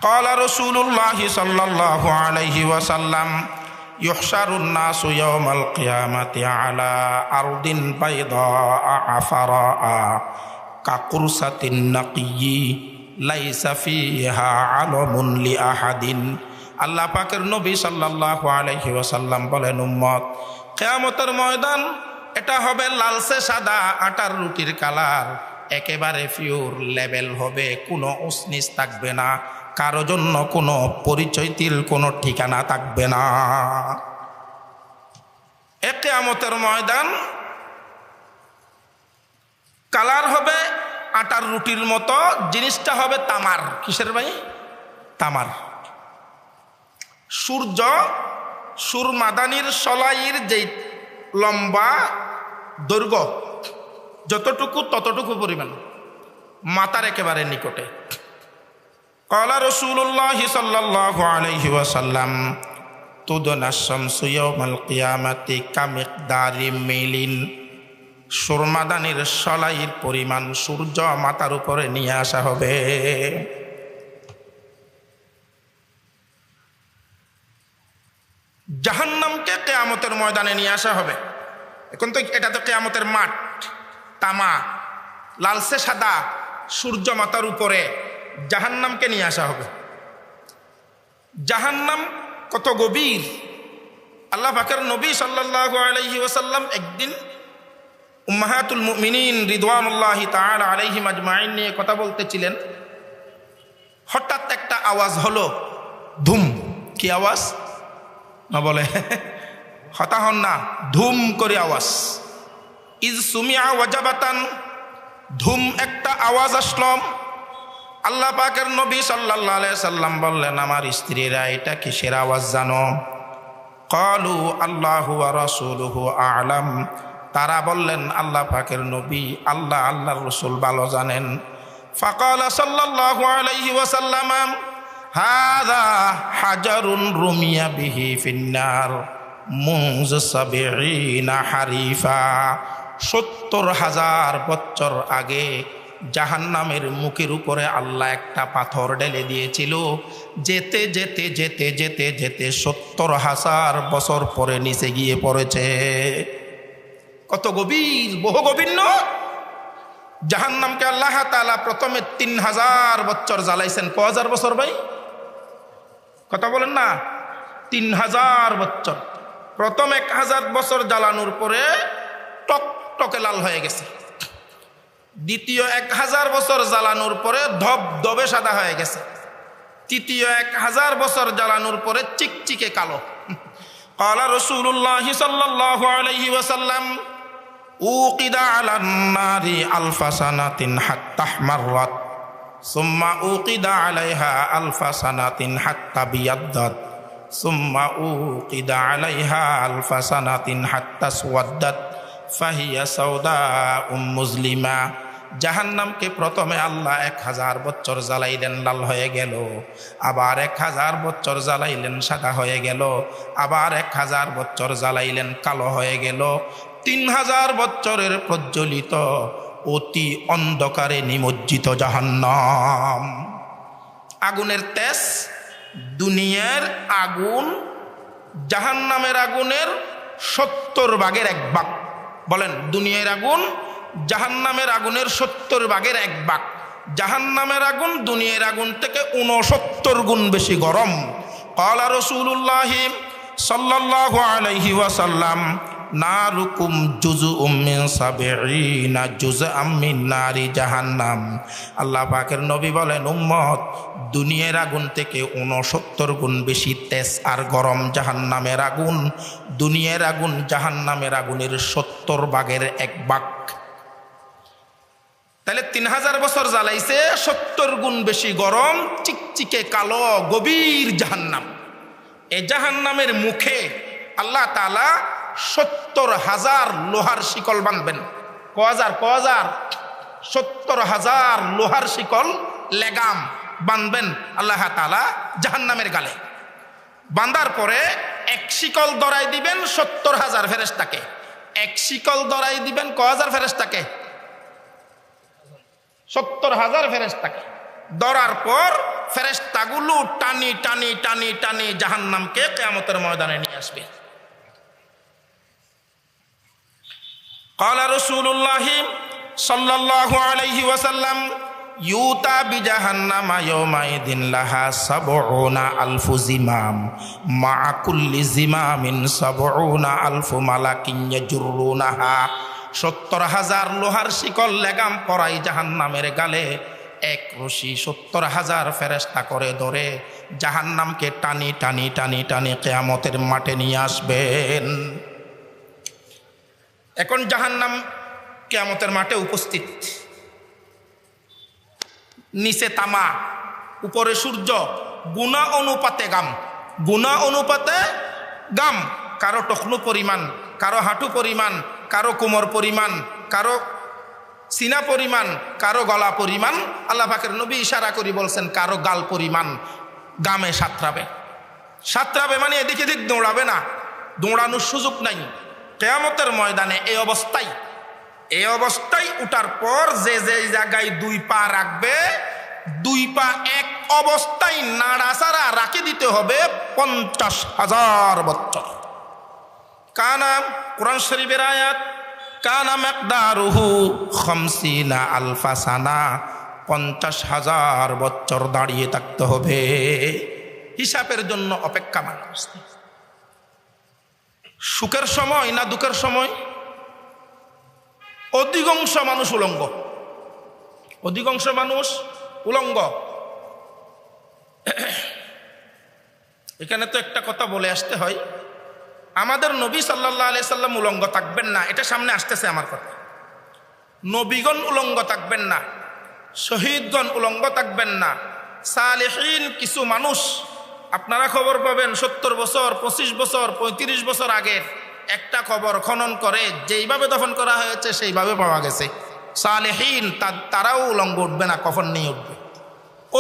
قال رسول الله صلى الله عليه وسلم يحشر الناس يوم القيامة على أرض بيضاء عفراء كقرصة النقي ليس فيها علم لأحد আল্লাহ পাকের নবী সাল্লাল্লাহু আলাইহি ওয়াসাল্লাম বলেন, উম্মত, কিয়ামতের ময়দান এটা হবে লালচে সাদা আটার রুটির কালার, একেবারে পিওর লেভেল হবে, কোনো উসনিস থাকবে না, কারো জন্য কোনো পরিচয়তির কোনো ঠিকানা থাকবে না। কিয়ামতের ময়দান কালার হবে আটার রুটির মতো, জিনিসটা হবে তামার। কিসের ভাই? তামার। সূর্য সুরমাদানির সলাইয়ের যেই লম্বা দৈর্ঘ্য যতটুকু ততটুকু পরিমাণ, মাথার একেবারে নিকটে। ক্বালা রাসূলুল্লাহ সাল্লাল্লাহু আলাইহি ওয়াসাল্লাম তুদনা শামসু ইয়াউমাল কিয়ামাতি কামিকদারি মিলিন। সুরমাদানির সলাইয়ের পরিমাণ সূর্য মাথার উপরে নিয়ে আসা হবে। জাহান্নামকে কিয়ামতের ময়দানে নিয়ে আসা হবে। এখন তো এটা তো কিয়ামতের মাঠ, তামা লালচে সাদা, সূর্য মাথার উপরে, জাহান্নামকে নিয়ে আসা হবে। জাহান্নাম কত গভীর! আল্লাহ পাকের নবী সাল্লাল্লাহু আলাইহি ওয়াসাল্লাম একদিন উম্মাহাতুল মুমিনিন রিদওয়ানুল্লাহি তাআলা আলাইহিম আজমাইন নিয়ে কথা বলতেছিলেন। হঠাৎ একটা আওয়াজ হলো, ধুম। কি আওয়াজ? না বলে হতাহন না, ধুম করে আওয়াজ। ইজ সুমিআ ওয়াজাবাতান, ধুম একটা আওয়াজ আসলো। আল্লাহ পাকের নবী সাল্লাল্লাহু আলাইহি সাল্লাম বললেন, আমার স্ত্রীরা এটা কিসের আওয়াজ জানো? ক্বালু আল্লাহু ওয়া রাসূলুহু আ'লাম। তারা বললেন, আল্লাহ পাকের নবী, আল্লাহ আল্লাহর রাসূল ভালো জানেন। ফাকালা সাল্লাল্লাহু আলাইহি ওয়াসাল্লাম হাযা হাজারুন রুমিয়া বিহি ফিন্নার মুনযু ৭০ হারিফা। ৭০,০০০ বছর আগে জাহান্নামের মুখের উপরে আল্লাহ একটা পাথর ঢেলে দিয়েছিল। যেতে যেতে যেতে যেতে যেতে ৭০,০০০ বছর পরে নিচে গিয়ে পড়েছে। কত গভীর, বহু গভীর। জাহান্নামকে আল্লাহ তাআলা প্রথমে ৩,০০০ বছর জ্বালাইছেন। ক হাজার বছর ভাই? কথা বলেন না, ৩,০০০ বছর। প্রথম ১,০০০ বছর জ্বালানোর পরে টকটকে লাল হয়ে গেছে। দ্বিতীয় ১,০০০ বছর জ্বালানোর পরে ধবধবে সাদা হয়ে গেছে। তৃতীয় ১,০০০ বছর জ্বালানোর পরে চিকচিকে কালো। ক্বালা রাসূলুল্লাহ সাল্লাল্লাহু আলাইহি ওয়াসাল্লাম উকিদা আলান নারি আলফা সানাতিন হাত্তা ইহমাররাত সুম্মা উকিদা আলাইহা আলফা সানাতিন হাত্তা বিয়াদ্দাত সুম্মা উকিদা আলাইহা আলফা সানাতিন হাত্তা সুওয়াদ্দাত ফাহিয়া সাউদাউম মুজলিমা। জাহান্নামকে প্রথমে আল্লাহ ১,০০০ বছর জ্বালাইলেন, লাল হয়ে গেল। আবার ১,০০০ বছর জ্বালাইলেন, সাদা হয়ে গেল। আবার ১,০০০ বছর জ্বালাইলেন, কালো হয়ে গেল। ৩,০০০ বছরের প্রজ্বলিত অতি অন্ধকারে নিমজ্জিত জাহান্নাম। আগুনের তেজ, দুনিয়ার আগুন জাহান্নামের আগুনের ৭০ ভাগের ১ ভাগ। বলেন, দুনিয়ার আগুন জাহান্নামের আগুনের ৭০ ভাগের ১ ভাগ। জাহান্নামের আগুন দুনিয়ার আগুন থেকে ৬৯ গুণ বেশি গরম। ক্বালা রাসূলুল্লাহ সাল্লাল্লাহু আলাইহি ওয়াসাল্লাম নারুকুম জুজউম মিন ৭০ জুজআম মিন নারি জাহান্নাম। আল্লাহ পাকের নবী বলেন, উম্মত, দুনিয়ার আগুন থেকে ৬৯ গুণ বেশি তেজ আর গরম জাহান্নামের আগুন। দুনিয়ার আগুন জাহান্নামের আগুনের ৭০ ভাগের ১ ভাগ। তাহলে ৩,০০০ বছর জ্বালাইছে, ৭০ গুণ বেশি গরম, চিকচিকে কালো, গভীর জাহান্নাম। এই জাহান্নামের মুখে আল্লাহ তাআলা ৭০,০০০ লোহার শিকল বাঁধবেন। ক হাজার ৭০,০০০ লোহার শিকল, লেগাম বাঁধবেন আল্লাহ তাআলা জাহান্নামের গালে। বাঁধার পরে ১ শিকল ধরাই দিবেন ৭০,০০০ ফেরেশতাকে। ১ শিকল ধরাই দিবেন ক হাজার ফেরেশতাকে? ৭০,০০০ ফেরেশতাকে ধরার পর ফেরেশতাগুলো টানি টানি টানি টানি জাহান্নামকে কিয়ামতের ময়দানে নিয়ে আসবে। ক্বালা রাসূলুল্লাহ সাল্লাল্লাহু আলাইহি ওয়াসাল্লাম ইউতা বিজাহান্নামা ইয়াউমাইদিন লাহা সাবউনা আলফু জিমাম মা কুল্লি জিমামিন সাবউনা আলফু মালাকিন ইয়াজুরুনাহা। ৭০,০০০ লোহার শিকল লেগাম পরাই জাহান্নামের গালে এক রশি ৭০,০০০ ফেরেশতা করে ধরে জাহান্নামকে টানি টানি টানি টানি কিয়ামতের মাঠে নিয়ে আসবেন। এখন জাহান্নাম কিয়ামতের মাঠে উপস্থিত, নিচে তামা, উপরে সূর্য, গুণা অনুপাতে গাম, গুণা অনুপাতে গাম। কারো টখনু পরিমাণ, কারো হাঁটু পরিমাণ, কারো কোমর পরিমাণ, কারো সিনা পরিমাণ, কারো গলা পরিমাণ। আল্লাহ পাকের নবী ইশারা করি বলছেন কারো গাল পরিমাণ গামে সাঁতরাবে। সাঁতরাবে মানে এদিক এদিক দৌড়াবে না, দৌড়ানোর সুযোগ নাই কিয়ামতের ময়দানে। এই অবস্থায় উঠার পর যে যে জায়গায় 2 পা রাখবে, 2 পা এক অবস্থায় নাড়াচাড়া রাখে দিতে হবে 50,000 বছর। কানা, কোরআন শরীফের আয়াত, কানা মিকদারুহু 50 আলফা সানা, 50,000 বছর দাঁড়িয়ে থাকতে হবে হিসাবের জন্য অপেক্ষা মানুষ। সুখের সময় না দুঃখের সময়? অধিকাংশ মানুষ উলঙ্গ, অধিকাংশ মানুষ উলঙ্গ। এখানে তো একটা কথা বলে আসতে হয়, আমাদের নবী সাল্লাল্লাহু আলাইহি সাল্লাম উলঙ্গ থাকবেন না, এটা সামনে আসতেছে আমার কথা। নবীগণ উলঙ্গ থাকবেন না, শহীদগণ উলঙ্গ থাকবেন না, সালেহীন কিছু মানুষ আপনারা খবর পাবেন 70 বছর, 25 বছর, 35 বছর আগে একটা খবর খনন করে যেইভাবে দফন করা হয়েছে সেইভাবে পাওয়া গেছে। সালেহীন তারাও উলঙ্গ উঠবে না, কফন নিয়ে উঠবে।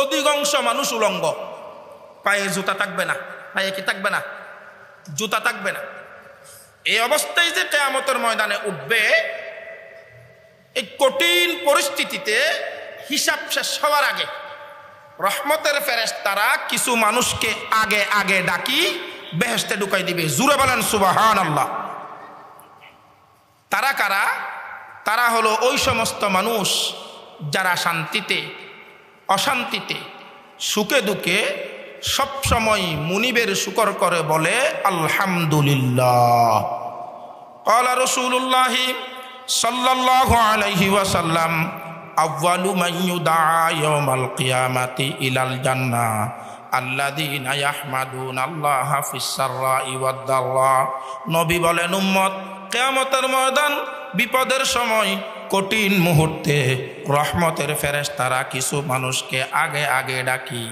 অধিকাংশ মানুষ উলঙ্গ, পায়ে জুতা থাকবে না, পায়ে কি থাকবে না? জুতা থাকবে না। এই অবস্থায় যে কিয়ামতের ময়দানে উঠবে, এই কঠিন পরিস্থিতিতে হিসাব শেষ হওয়ার আগে রহমতের ফেরেশতারা কিছু মানুষকে আগে আগে ডাকি বেহেশতে ঢুকাই দিবে। জুরে বলেন সুবহানাল্লাহ। তারা কারা? তারা হলো ওই সমস্ত মানুষ যারা শান্তিতে অশান্তিতে সুখে দুঃখে সবসময় মুনিবের শুকর করে বলে আলহামদুলিল্লাহ। ক্বালা রাসূলুল্লাহ সাল্লাল্লাহু আলাইহি ওয়াসাল্লাম আউয়ালু মান ইউদআ ইয়াওমাল কিয়ামাতি ইলাল জান্নাহ আল্লাযীনা ইয়াহমাদুনাল্লাহা ফিস সাররাই ওয়াদ দাররা। নবী বলেন, উম্মত কিয়ামতের ময়দান, বিপদের সময়, কঠিন মুহূর্তে রহমতের ফেরেশতারা কিছু মানুষকে আগে আগে ডাকি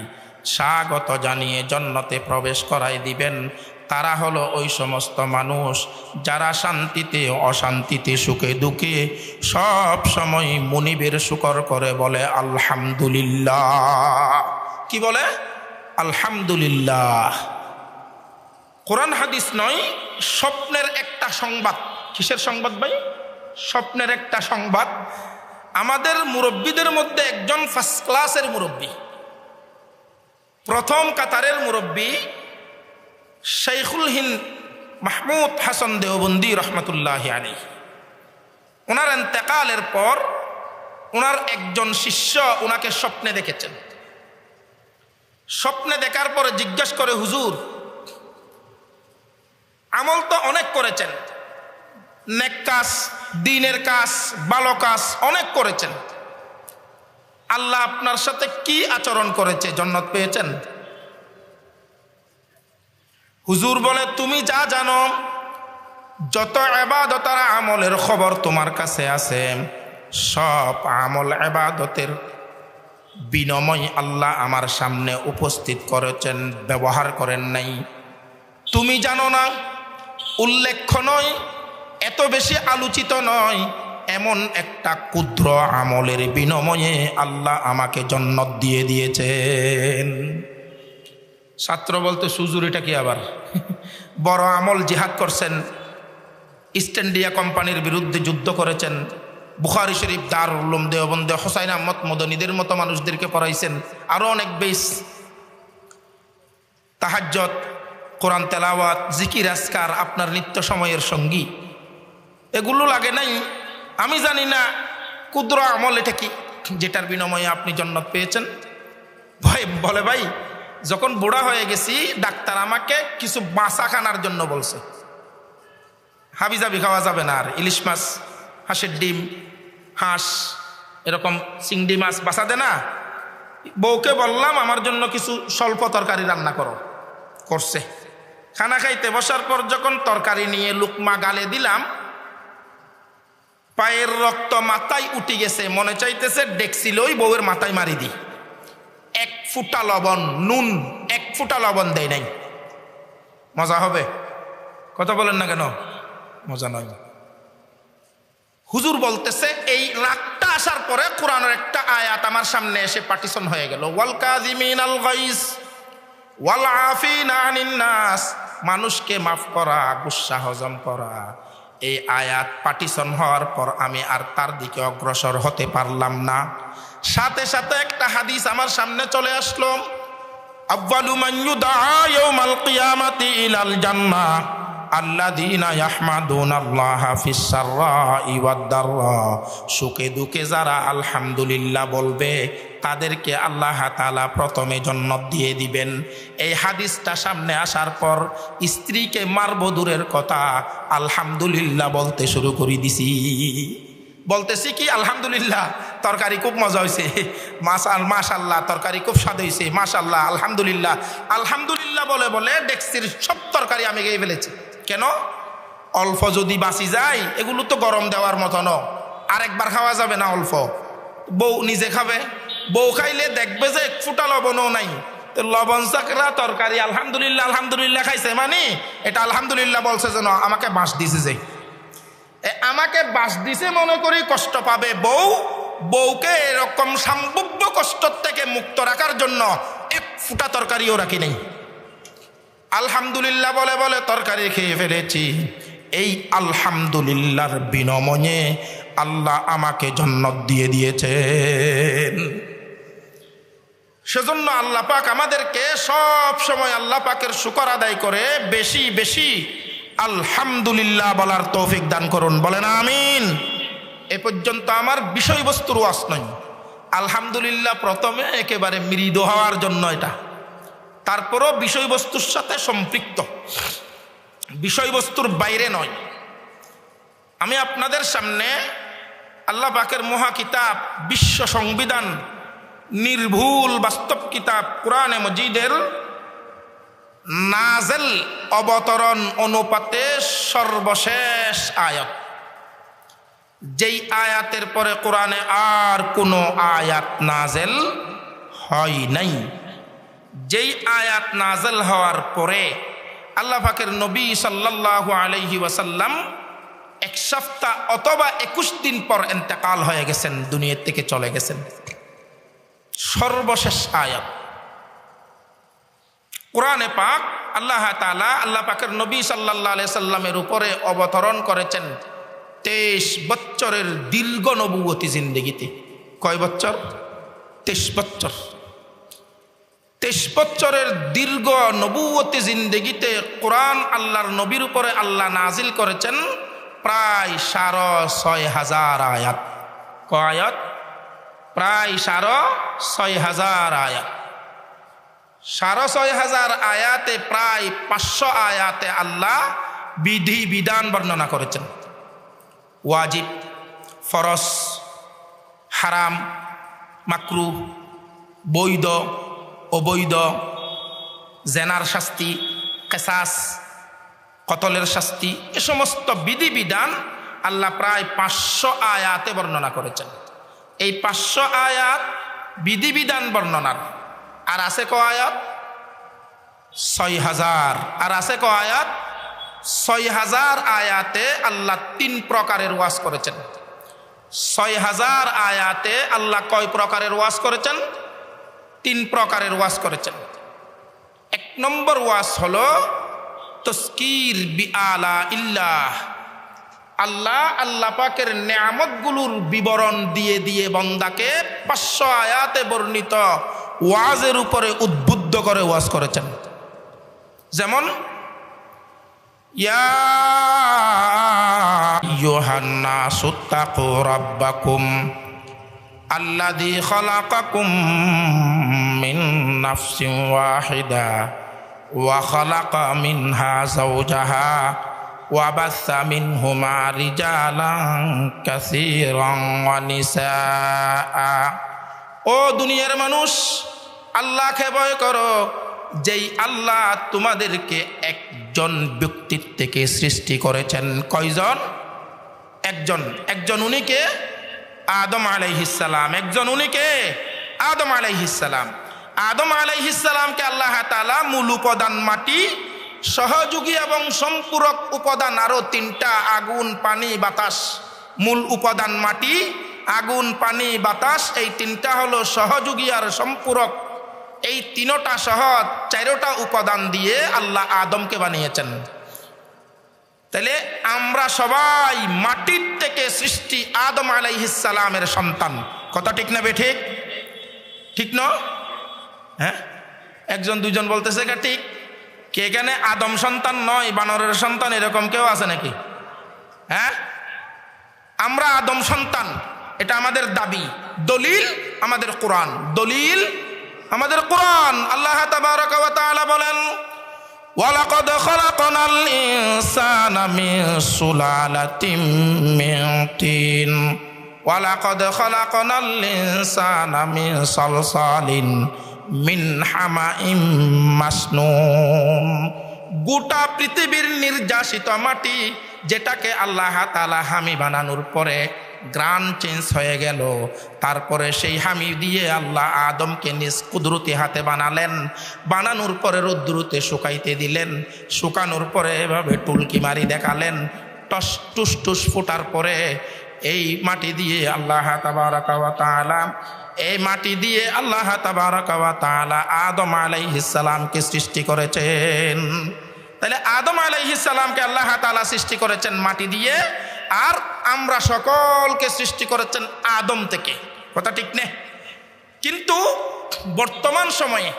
স্বাগত জানিয়ে জান্নাতে প্রবেশ করাই দিবেন। তারা হলো ওই সমস্ত মানুষ যারা শান্তিতে অশান্তিতে সুখে দুঃখে সব সময় মুনিবের শুকর করে বলে আলহামদুলিল্লাহ। কি বলে? আলহামদুলিল্লাহ। কোরআন হাদিস নয়, স্বপ্নের একটা সংবাদ। কিসের সংবাদ ভাই? স্বপ্নের একটা সংবাদ। আমাদের মুরব্বীদের মধ্যে একজন ফার্স্ট ক্লাসের মুরব্বী, প্রথম কাতারের মুরব্বী শাইখুল হিন্দ মাহমুদ হাসান দেওবন্দি রহমতুল্লাহি আলাইহি। ওনার ইন্তেকালের পর ওনার একজন শিষ্য ওনাকে স্বপ্নে দেখেছেন। স্বপ্নে দেখার পরে জিজ্ঞাসা করে, হুজুর আমল তো অনেক করেছেন, নেক কাজ, দ্বীনের কাজ, ভালো কাজ অনেক করেছেন, আল্লাহ আপনার সাথে কি আচরণ করেছে? জান্নাত পেয়েছেন? হুজুর বলে, তুমি যা জানো, যত ইবাদত আর আমলের খবর তোমার কাছে আছে, সব আমল ইবাদতের বিনিময় আল্লাহ আমার সামনে উপস্থিত করেছেন, ব্যবহার করেন নাই। তুমি জানো না, উল্লেখ্য নয়, এত বেশি আলোচিত নয়, এমন একটা ক্ষুদ্র আমলের বিনিময়ে আল্লাহ আমাকে জান্নাত দিয়ে দিয়েছেন। ছাত্র বলতে, হুজুর এটা কি আবার? বড় আমল, জিহাদ করছেন, ইস্ট ইন্ডিয়া কোম্পানির বিরুদ্ধে যুদ্ধ করেছেন, বুখারী শরীফ, দারুল উলুম দেওবন্দে, হোসাইন আহমদ মদনীদের মতো মানুষদেরকে পড়াইছেন। আরও অনেক বেশ, তাহাজ্জুদ, কোরআন তেলাওয়াত, জিকির আজকার আপনার নিত্য সময়ের সঙ্গী। এগুলো লাগে নাই? আমি জানি না কুদরা আমল এটা কি, যেটার বিনিময়ে আপনি জান্নাত পেয়েছেন। ভাই বলে, ভাই যখন বুড়া হয়ে গেছি ডাক্তার আমাকে কিছু বাঁচা খানার জন্য বলছে, হাবিজাবি খাওয়া যাবে না, আর ইলিশ মাছ, হাঁসের ডিম, হাঁস, এরকম চিংড়ি মাছ বাঁচা দে না। বউকে বললাম আমার জন্য কিছু স্বল্প তরকারি রান্না করো, করছে। খানা খাইতে বসার পর যখন তরকারি নিয়ে লুকমা গালে দিলাম, পায়ের রক্ত মাথায় উঠে গেছে, মনে চাইতেছে ডেকছিলই বউয়ের মাথায় মারি দি। এক ফুটা লবণ, নুন এক ফুটা লবণ দেয় নাই। মজা হবে? কথা বলেন না কেন? মজা নয়। হুজুর বলতেছে, এই রাগটা আসার পরে কোরআনের একটা আয়াত আমার সামনে এসে পার্টিশন হয়ে গেল, ওয়াল কাযিমিনাল গাইজ ওয়াল আফিনা আনিন নাস, মানুষকে মাফ করা, গুসা হজম করা। এই আয়াত পার্টিশন হওয়ার পর আমি আর তার দিকে অগ্রসর হতে পারলাম না। সাথে সাথে একটা হাদিস আমার সামনে চলে আসলো, আউয়ালু মান ইউদআ ইয়াউমাল কিয়ামাতি ইলাল জান্নাহ আল্লাযীনা ইয়াহমাদুনাল্লাহা ফিস সাররাই ওয়াদ দাররা, সুখে দুঃখে যারা আলহামদুলিল্লাহ বলবে তাদেরকে আল্লাহ তাআলা প্রথমে জান্নাত দিয়ে দিবেন। এই হাদিসটা সামনে আসার পর স্ত্রীকে মারব দূরের কথা, আলহামদুলিল্লাহ বলতে শুরু করে দিছি। বলতেছি কি, আলহামদুলিল্লাহ তরকারি খুব মজা হয়েছে, মাশাআল্লাহ তরকারি খুব স্বাদ হয়েছে, মাশাআল্লাহ আলহামদুলিল্লাহ। আলহামদুলিল্লাহ বলে বলে ডেক্সির সব তরকারি আমি খেয়ে ফেলেছি। কেন? অল্প যদি বাঁচি যায়, এগুলো তো গরম দেওয়ার মতো ন, আরেকবার খাওয়া যাবে না অল্প। বউ নিজে খাবে, বউ খাইলে দেখবে যে এক ফুটা লবণও নাই, তো লবণ চাকরা তরকারি আলহামদুলিল্লাহ আলহামদুলিল্লাহ খাইছে, মানে এটা আলহামদুলিল্লাহ বলছে যেন আমাকে বাঁশ দিছে, যে আমাকে বাঁশ দিছে মনে করি কষ্ট পাবে বউ। বউকে এরকম সম্ভাব্য কষ্ট থেকে মুক্ত রাখার জন্য এক ফুটা তরকারিও রাখি নেই। আলহামদুলিল্লাহ বলে বলে তরকারি খেয়ে ফেলেছি। এই আলহামদুলিল্লাহর বিনিময়ে আল্লাহ আমাকে জান্নাত দিয়ে দিয়েছেন। সেজন্য আল্লাহ পাক আমাদেরকে সব সময় আল্লাহ পাকের শুকর আদায় করে বেশি বেশি আলহামদুলিল্লাহ বলার তৌফিক দান করুন, বলেন আমিন। এ পর্যন্ত আমার বিষয়বস্তুর ওয়াজ নয়। আলহামদুলিল্লাহ প্রথমে একেবারে মৃদু হওয়ার জন্য এটা, তারপরও বিষয়বস্তুর সাথে সম্পৃক্ত, বিষয়বস্তুর বাইরে নয়। আমি আপনাদের সামনে আল্লাহ পাকের মহা কিতাব, বিশ্ব সংবিধান, নির্ভুল বাস্তব কিতাব কোরআনে মজিদের নাজেল অবতরণ অনুপাতে সর্বশেষ আয়াত, যেই আয়াতের পরে কোরআনে আর কোনো আয়াত নাজেল হয় নাই। যেই আয়াত নাজেল হওয়ার পরে আল্লাহ পাকের নবী সাল্লাল্লাহু আলাইহি ওয়াসাল্লাম এক সপ্তাহ অথবা 21 দিন পর ইন্তেকাল হয়ে গেছেন, দুনিয়া থেকে চলে গেছেন। সর্বশেষ আয়াত কোরআনে পাক আল্লাহ তাআলা আল্লাহ পাকের নবী সাল্লাল্লাহু আলাইহি সাল্লামের উপরে অবতরণ করেছেন 23 বছরের দীর্ঘ নবুয়তি জিন্দেগিতে। কয় বছর? 23 বছর। 23 বছরের দীর্ঘ নবুয়তি জিন্দেগিতে কোরআন আল্লাহর নবীর উপরে আল্লাহ নাজিল করেছেন প্রায় 6,500 আয়াত। কয় আয়াত? প্রায় 6,500 আয়াত। 6,500 আয়াতে প্রায় 500 আয়াতে আল্লাহ বিধি বিধান বর্ণনা করেছেন। ওয়াজিব, ফরজ, হারাম, মাকরুহ, বৈধ, অবৈধ, জেনার শাস্তি, কিসাস, কতলের শাস্তি, এ সমস্ত বিধি বিধান আল্লাহ প্রায় 500 আয়াতে বর্ণনা করেছেন। এই 500 আয়াত বিধিবিধান বর্ণনার। আর আছে ক আয়াত? 6,000। আর আছে ক আয়াত? 6,000 আয়াতে আল্লাহ 3 প্রকারের ওয়াজ করেছেন। 6,000 আয়াতে আল্লাহ কয় প্রকারের ওয়াজ করেছেন? 3 প্রকারের ওয়াজ করেছেন। 1 নম্বর ওয়াজ হলো তজকির বিআলা ইল্লাহ, আল্লাহ পাকের নেয়ামতগুলোর বিবরণ দিয়ে দিয়ে বান্দাকে 500 আয়াতে বর্ণিত ওয়াজের উপরে উদ্বুদ্ধ করে ওয়াজ করেছেন। যেমন ইয়া আইয়ুহান নাসু তাকু রাব্বাকুম আল্লাযী খালাকাকুম মিন নাফসিন ওয়াহিদা ওয়া খালাকা মিনহা যাওজাহা ওয়া বাসসা মিনহুমা রিজালান কাসীরান ওয়া নিসাআ। ও দুনিয়ার মানুষ, আল্লাহকে ভয় করো, যেই আল্লাহ তোমাদেরকে একজন ব্যক্তির থেকে সৃষ্টি করেছেন। কয়জন? একজন উনি কে? আদম আলাইহিস সালাম। একজন উনি কে? আদম আলাইহিস সালাম। আদম আলাইহিস সালামকে আল্লাহ তাআলা মূল উপাদান মাটি, সহযোগী এবং সম্পূরক উপাদান আরো 3টা, আগুন, পানি, বাতাস। মূল উপাদান মাটি, আগুন, পানি, বাতাস, এই 3টা হলো সহযোগী আর সম্পূরক। এই 3টা সহ 4টা উপাদান দিয়ে আল্লাহ আদমকে বানিয়েছেন। তাহলে আমরা সবাই মাটির থেকে সৃষ্টি, আদম আলাইহিস সালামের সন্তান। কথা ঠিক না বেঠিক? ঠিক না? হ্যাঁ, একজন দুইজন বলতেছে কে ঠিক? কে এখানে আদম সন্তান নয়, বানরের সন্তান, এরকম কেউ আছে নাকি? হ্যাঁ, আমরা আদম সন্তান, এটা আমাদের দাবি। দলিল আমাদের কোরআন, দলিল আমাদের কোরআন। আল্লাহ তাবারাকা ওয়া তাআলা বলেন, ওয়ালাকাদ খালাকনাল ইনসানা মিন সুলালাতিন মিন তিন ওয়ালাকাদ খালাকনাল ইনসানা মিন সালসালিন মিন হামাইম মাসনুন। গোটা পৃথিবীর নির্যাসিত মাটি, যেটাকে আল্লাহ তাআলা হামি বানানোর পরে গ্রান চেঞ্জ হয়ে গেল, তারপরে সেই হামি দিয়ে আল্লাহ আদমকে নিজ কুদরতি হাতে বানালেন। বানানোর পরে রৌদ্রুতে শুকাইতে দিলেন, শুকানোর পরে এভাবে টুলকি মারি দেখালেন। টুস টুস ফোটার পরে এই মাটি দিয়ে আল্লাহ তাবারাকা ওয়া তাআলা, এই মাটি দিয়ে আল্লাহ তাবারাকা ওয়া তাআলা আদম আলাইহিস সালামকে সৃষ্টি করেছেন। তাহলে আদম আলাইহিস সালামকে আল্লাহ তাআলা সৃষ্টি করেছেন মাটি দিয়ে, আর আমরা সকলকে সৃষ্টি করেছেন আদম থেকে। কথা ঠিক না? কিন্তু বর্তমান সময়ে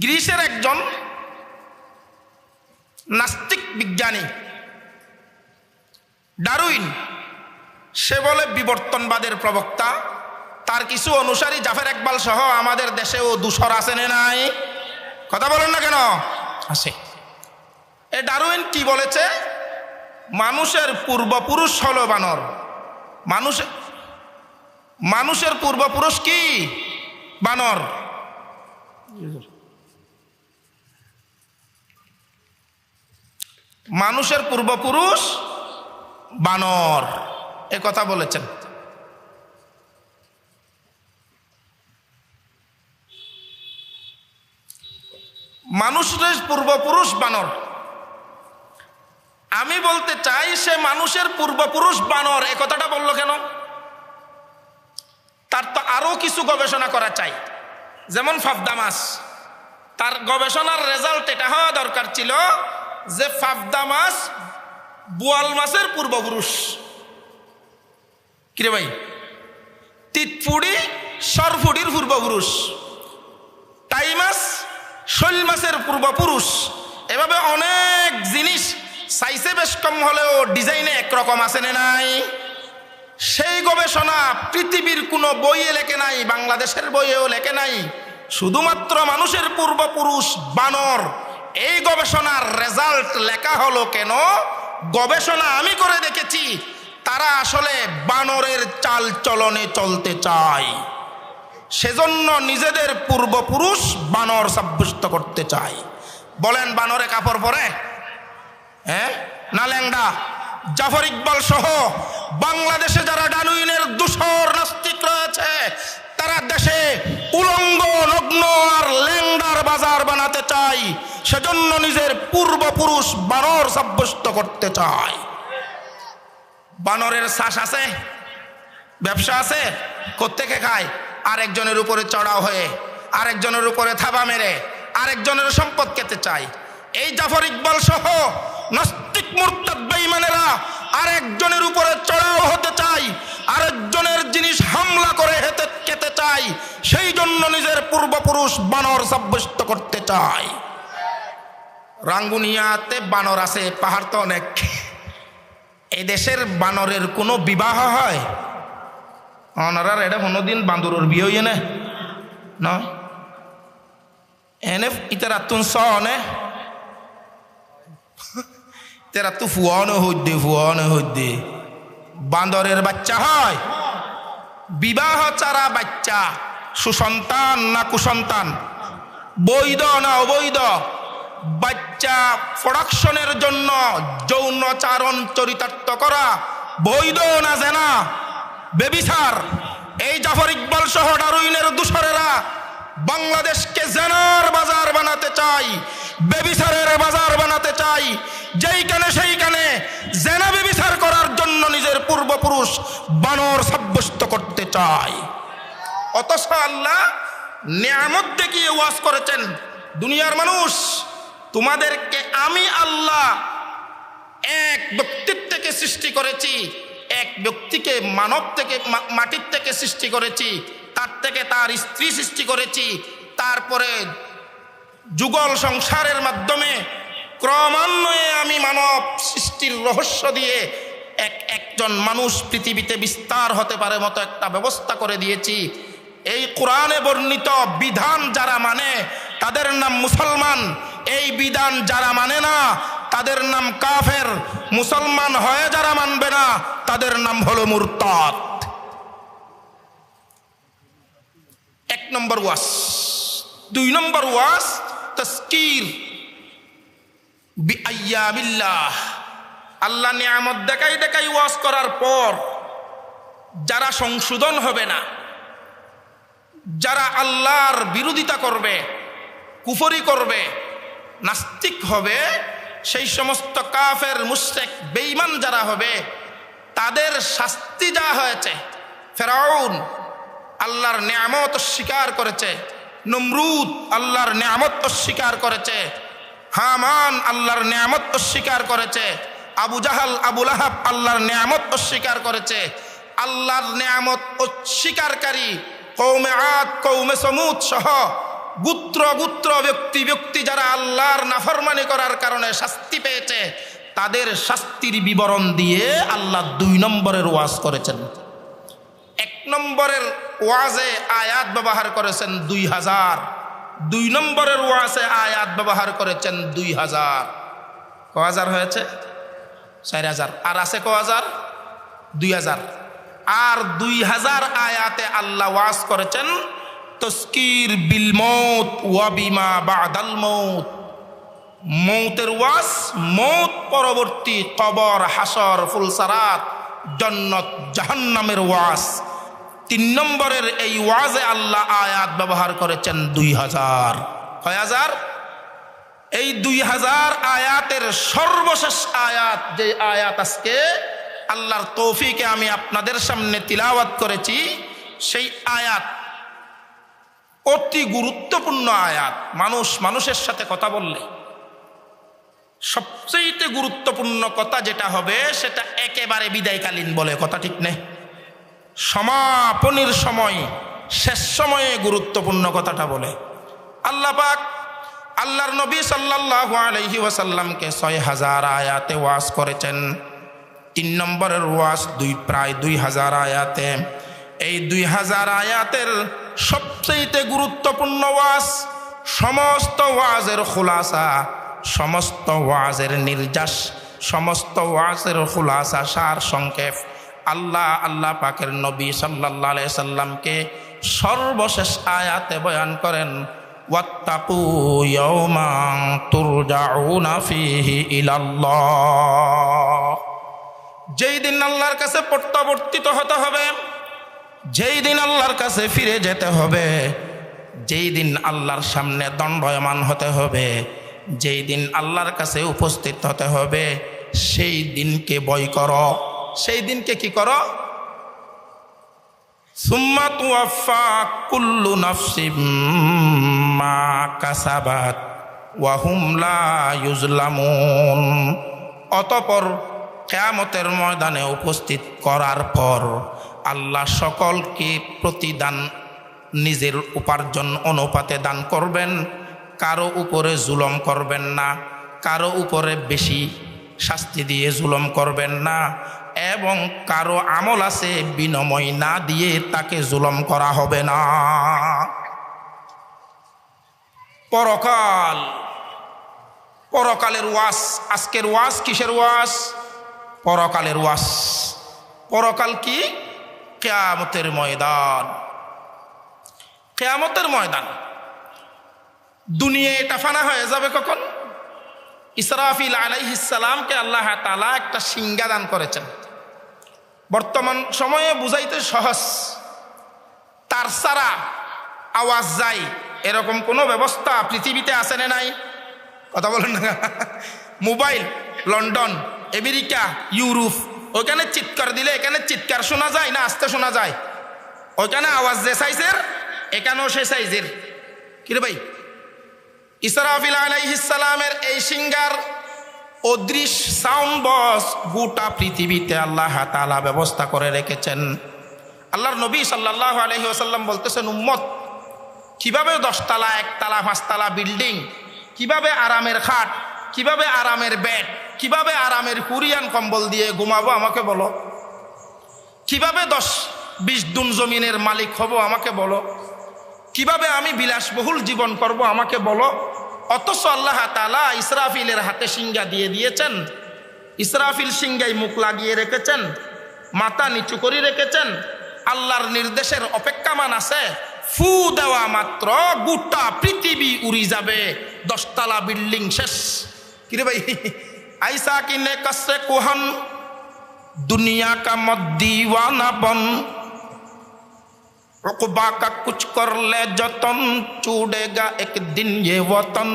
গ্রিসের একজন নাস্তিক বিজ্ঞানী ডারউইন, সে বলে বিবর্তনবাদের প্রবক্তা। তার কিছু অনুসারী জাফর ইকবাল সহ আমাদের দেশেও দূষর আছে না নাই? কথা বলেন না কেন? আছে। এ ডারউইন কি বলেছে? মানুষের পূর্বপুরুষ হলো বানর। মানুষের পূর্বপুরুষ কি? বানর। মানুষের পূর্বপুরুষ বানর, এ কথা বলেছেন। মানুষের পূর্বপুরুষ বানর। আমি বলতে চাই, সে মানুষের পূর্বপুরুষ বানর এ কথাটা বললো কেন? তার তো আরো কিছু গবেষণা করা চাই। যেমন ফাফদা মাছ, তার গবেষণার রেজাল্ট এটা হওয়া দরকার ছিল যে ফাফদা মাছ বোয়াল মাছের পূর্বপুরুষ। কিরে ভাই? তিতফুড়ি সরফুড়ির পূর্বপুরুষ, টাই মাছ শৈল মাছের পূর্বপুরুষ। এভাবে অনেক জিনিস সাইজে বেশ কম হলেও ডিজাইনে একরকম আছে না নাই? সেই গবেষণা পৃথিবীর কোনো বইয়ে লেখে নাই, বাংলাদেশের বইয়েও লেখে নাই। শুধুমাত্র মানুষের পূর্বপুরুষ বানর, এই গবেষণার রেজাল্ট লেখা হলো কেন? গবেষণা আমি করে দেখেছি, তারা আসলে বানরের চাল চলনে চলতে চায়, সেজন্য নিজেদের পূর্বপুরুষ বানর সাব্যস্ত করতে চায়। বলেন, বানরে কাপড় পরে? হ্যাঁ না ল্যাংডা? জাফর ইকবাল সহ বাংলাদেশে যারা ডারউইনের দূষর নাস্তিক রয়েছে, তারা দেশে উলঙ্গ, নগ্ন আর ল্যাংডার বাজার বানাতে চায়, সেজন্য নিজের পূর্বপুরুষ বানর সাব্যস্ত করতে চায়। বানরের শ্বাস আছে, ব্যবসা আছে, কোত্থেকে খায়? আরেকজনের উপরে চড়াও হয়ে, আরেকজনের উপরে থাবা মেরে, আরেকজনের সম্পদ খেতে চায়। এই জাফর ইকবাল সহ নাস্তিক মুরতাদ বেঈমানেরা আরেকজনের উপরে চড়াও হতে চায়, আরেকজনের জিনিস হামলা করে খেতে চায়, সেই জন্য নিজের পূর্বপুরুষ বানর সাব্যস্ত করতে চায়। রাঙ্গুনিয়াতে বানর আছে, পাহাড় তো অনেক। এই দেশের বানরের কোনো বিবাহ হয়? অনারার এটা কোনোদিন বান্দরের বিয়ে হইয়ে না এনে ইতারা তুন সনে তেরা তু ফুয়ানো হইদে বান্দরের বাচ্চা হয়? বিবাহ চারা বাচ্চা সুসন্তান না কুসন্তান, বৈধ না অবৈধ? বাচ্চা প্রোডাকশনের জন্য যৌনচারণ চরিতার্থ করা বৈধ না জেনা, বেবিচার? এই জাফর ইকবাল সহ ডারউইনের দূষরেরা বাংলাদেশকে জেনার বাজার বানাতে চাই, বেবিচারের বাজার বানাতে চাই, যেইখানে সেইখানে জেনা বেবিচার করার জন্য নিজের পূর্বপুরুষ বানর সাব্যস্ত করতে চায়। অথচ আল্লাহ নিয়ামত দেখিয়ে ওয়াজ করেছেন, দুনিয়ার মানুষ তোমাদেরকে আমি আল্লাহ এক ব্যক্তির থেকে সৃষ্টি করেছি, এক ব্যক্তিকে মানব থেকে মাটির থেকে সৃষ্টি করেছি, তার থেকে তার স্ত্রী সৃষ্টি করেছি, তারপরে যুগল সংসারের মাধ্যমে ক্রমান্বয়ে আমি মানব সৃষ্টির রহস্য দিয়ে একজন মানুষ পৃথিবীতে বিস্তার হতে পারে মতো একটা ব্যবস্থা করে দিয়েছি। এই কোরআনে বর্ণিত বিধান যারা মানে তাদের নাম মুসলমান, এই বিধান যারা মানে না তাদের নাম কাফের। মুসলমান হয়ে যারা মানবে না তাদের নাম হলো মুরতাদ। এক নম্বর ওয়াজ। 2 নম্বর ওয়াজ তাসকির বিআইয়ামিল্লাহ। আল্লাহ নিয়ামত দেখাই ওয়াজ করার পর যারা সংশোধন হবে না, যারা আল্লাহর বিরোধিতা করবে, কুফরি করবে, নাস্তিক হবে, সেই সমস্ত কাফের মুশরিক বেঈমান যারা হবে তাদের শাস্তি যা হয়েছে। ফেরাউন আল্লাহর নিয়ামত অস্বীকার করেছে, নমরুদ আল্লাহর নিয়ামত অস্বীকার করেছে, হামান আল্লাহর নিয়ামত অস্বীকার করেছে, আবু জাহাল আবু লাহাব আল্লাহর নিয়ামত অস্বীকার করেছে। আল্লাহর নিয়ামত অস্বীকারী কওমে আদ, কওমে সমুদ সহ গোত্র ব্যক্তি যারা আল্লাহর নাফরমানি করার কারণে শাস্তি পেয়েছে, তাদের শাস্তির বিবরণ দিয়ে আল্লাহ 2 নম্বরের ওয়াজ করেছেন। 1 নম্বরের ওয়াজে আয়াত ব্যবহার করেছেন 2000, 2 নম্বরের ওয়াজে আয়াত ব্যবহার করেছেন 2000। ক হাজার হয়েছে? 4000। আর আছে ক হাজার? 2000। আর 2000 আয়াতে আল্লাহ ওয়াজ করেছেন তাসকির বিল মৌত ওয়া বিমা বাদাল মৌত। মৌতের ওয়াজ, মৌত পরবর্তী কবর, হাসর, ফুলসারাত, জান্নাত জাহান্নামের ওয়াজ। 3 নম্বরের এই ওয়াজে আল্লাহ আয়াত ব্যবহার করেছেন 2000। কয় হাজার? এই 2000 আয়াতের সর্বশেষ আয়াত, যে আয়াত আজকে আল্লাহর তৌফিকে আমি আপনাদের সামনে তিলাওয়াত করেছি, সেই আয়াত অতি গুরুত্বপূর্ণ আয়াত। মানুষের সাথে কথা বললে সবচেয়ে গুরুত্বপূর্ণ কথা যেটা হবে সেটা একেবারে বিদায়কালীন বলে, কথা ঠিক নেই? সমাপনীর সময়, শেষ সময়ে গুরুত্বপূর্ণ কথাটা বলে। আল্লাহ পাক আল্লাহর নবী সাল্লাল্লাহু আলাইহি ওয়াসাল্লামকে 6000 আয়াতে ওয়াজ করেছেন। 3 নম্বরের ওয়াজ প্রায় 2000 আয়াতে। এই 2000 আয়াতের সবচেয়ে গুরুত্বপূর্ণ ওয়াজ, সমস্ত ওয়াজের খুলাসা, সমস্ত ওয়াজের নির্যাস, সমস্ত ওয়াজের খুলাসা, সার সংক্ষেপ আল্লাহ পাকের নবী সাল্লাল্লাহু আলাইহি সাল্লামকে সর্বশেষ আয়াতে বয়ান করেন, ওয়াত্তাকু ইয়াওমান তুরজাউনা ফীহি ইলাল্লাহ। যেই দিন আল্লাহর কাছে প্রত্যাবর্তিত হতে হবে, যেই দিন আল্লাহর কাছে ফিরে যেতে হবে, যেই দিন আল্লাহর সামনে দণ্ডায়মান হতে হবে, যেই দিন আল্লাহর কাছে উপস্থিত হতে হবে, সেই দিনকে ভয় করো। সেই দিনকে কি করো? সুম্মা তুওয়াফা কুল্লু নাফসিম মা কাসাবাত ওয়া হুম লা ইউজলামুন। অতঃপর কিয়ামতের ময়দানে উপস্থিত করার পর আল্লাহ সকলকে প্রতিদান নিজের উপার্জন অনুপাতে দান করবেন। কারো উপরে জুলম করবেন না, কারো উপরে বেশি শাস্তি দিয়ে জুলম করবেন না, এবং কারো আমল আছে বিনিময় না দিয়ে তাকে জুলম করা হবে না। পরকাল, পরকালের ওয়াজ। আজকের ওয়াজ কিসের ওয়াজ? পরকালের ওয়াজ। পরকাল কি? কিয়ামতের ময়দান। কিয়ামতের ময়দান। দুনিয়া এটা ফানা হয়ে যাবে কখন? ইসরাফিল আলাইহিস সালামকে আল্লাহ তাআলা একটা সিংহা দান করেছেন। বর্তমান সময়ে বুঝাইতে সহজ। তার ছাড়া আওয়াজ যায় এরকম কোনো ব্যবস্থা পৃথিবীতে আছে না নাই? কথা বলেন না। মোবাইল লন্ডন, আমেরিকা, ইউরোপ, ওইখানে চিৎকার দিলে এখানে চিৎকার শোনা যায় না আস্তে শোনা যায়? ওইখানে আওয়াজ যে সাইজের এখানেও সে সাইজের। কিরে ভাই, ইসরাফিল আলাইহিস সালামের এই সিংহার অদৃশ্য সাউন্ড বক্স গোটা পৃথিবীতে আল্লাহ তাআলা ব্যবস্থা করে রেখেছেন। আল্লাহর নবী সাল্লাল্লাহু আলাইহি ওয়াসাল্লাম বলতেছেন, উম্মত কিভাবে 10 তলা 1 তলা 5 তলা বিল্ডিং, কিভাবে আরামের খাট, কিভাবে আরামের বেড, কিভাবে আরামের কুরিয়ান কম্বল দিয়ে ঘুমাবো আমাকে বলো? কিভাবে 10-20 দুন জমিনের মালিক হব আমাকে বলো? কিভাবে আমি বিলাসবহুল জীবন করব আমাকে বলো? অথচ আল্লাহ তাআলা ইসরাফিলের হাতে সিংহা দিয়ে দিয়েছেন। ইসরাফিল সিংহায় মুখ লাগিয়ে রেখেছেন, মাথা নিচু করে রেখেছেন। আল্লাহর নির্দেশের অপেক্ষামান আছে। ফু দেওয়া মাত্র গোটা পৃথিবী উড়ি যাবে। 10 তলা বিল্ডিং শেষ। কিরে ভাই, আইসা কিনে কসে কোহন দুনিয়া কা মত দিওয়ানা বন, উকবা কা কুছ করলে যতন, চুড়েগা একদিন ये वतन।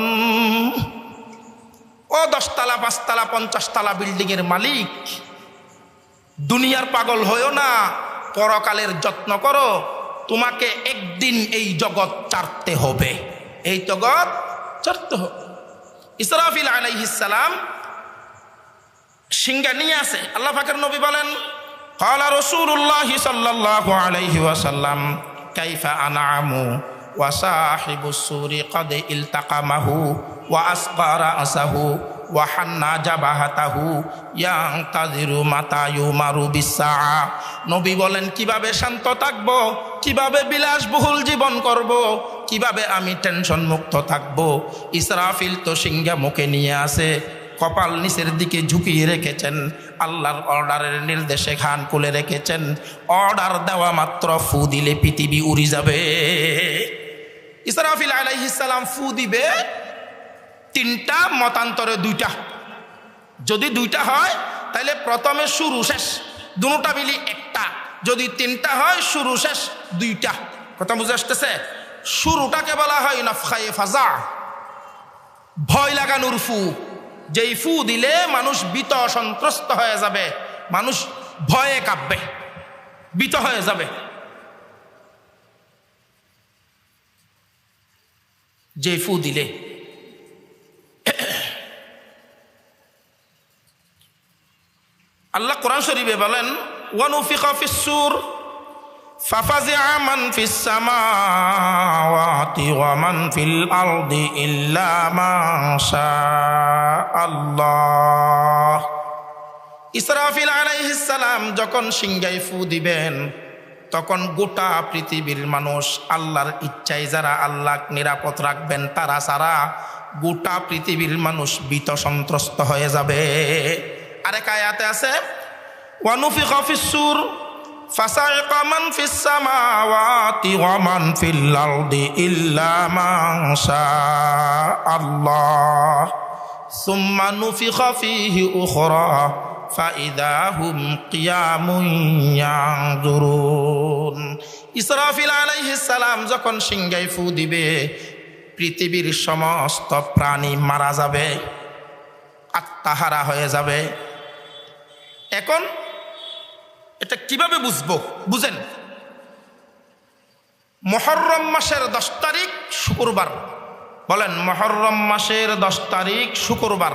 ও 10 তলা 5 তলা 50 তলা বিল্ডিং এর মালিক, দুনিয়ার পাগল হইও না, পরকালের যত্ন করো। তোমাকে একদিন এই জগৎ ছাড়তে হবে, এই জগৎ ছাড়তে হবে। ইসরাফিল আলাইহিস সালাম সিংহা নিয়ে আসে। আল্লাহ পাকের নবী বলেন, ক্বালা রাসূলুল্লাহ সাল্লাল্লাহু আলাইহি ওয়াসাল্লাম কাইফা আনআমু ওয়া সাহিবুস সূরি ক্বাদ ইলতাকামাহু ওয়া আসগারা আসাহু ওয়া হান্না জাবাহাতাহু ইয়ানতাযিরু মাতা ইউমারু বিসসা। নবী বলেন, কিভাবে শান্ত থাকব, কিভাবে বিলাসবহুল জীবন করব, কিভাবে আমি টেনশন মুক্ত থাকব। ইসরাফিল তো সিংহা মুখে নিয়ে আসে, কপাল নিচের দিকে ঝুঁকিয়ে রেখেছেন, আল্লাহর অর্ডারের নির্দেশে খান খুলে রেখেছেন। অর্ডার দেওয়া মাত্র ফু দিলে পৃথিবী উড়ি যাবে। ইসরাফিল আলাইহিস সালাম ফু দিবে, 3টা মতান্তরে 2টা। যদি 2টা হয় তাহলে প্রথমে শুরু শেষ, দুটোটা মিলি 1টা। যদি 3টা হয় শুরু শেষ 2টা। কথা বুঝে আসতেছে? শুরুটাকে বলা হয় নাফখায়ে ফাজা, ভয় লাগানোর ফু। যেই ফু দিলে মানুষ ভীত সন্ত্রস্ত হয়ে যাবে, মানুষ ভয়ে কাঁপবে, ভীত হয়ে যাবে। যে ফু দিলে আল্লাহ কোরআন শরীফে বলেন, ওয়ানুফিখা ফিস-সূর ফাফাজিআ মান ফিস সামাওয়াতি ওয়া মান ফিল আরদি ইল্লা মা শাআল্লাহ। ইসরাফিল আলাইহিস সালাম যখন সিংহায় ফু দিবেন, তখন গোটা পৃথিবীর মানুষ আল্লাহর ইচ্ছায় যারা আল্লাহ নিরাপদ রাখবেন তারা ছাড়া গোটা পৃথিবীর মানুষ ভীত সন্ত্রস্ত হয়ে যাবে। আরেক আয়াতে আছে, ওয়ানুফিখা ফিস-সূর ফাসাইকা মান ফিস সামাওয়াতি ওয়া মান ফিল আরদি ইল্লা মা শাআল্লাহ সুম্মা নুফিখা ফীহি উখরা ফাইদা হুম কিয়ামুন ইয়ানজুরুন। ইসরাফিল আলাইহিস সালাম যখন সিংহায় ফু দিবে, পৃথিবীর সমস্ত প্রাণী মারা যাবে, আত্মাহারা হয়ে যাবে। এখন এটা কিভাবে বুঝবো? বুঝেন, মুহররম মাসের 10 তারিখ শুক্রবার, বলেন মুহররম মাসের 10 তারিখ শুক্রবার।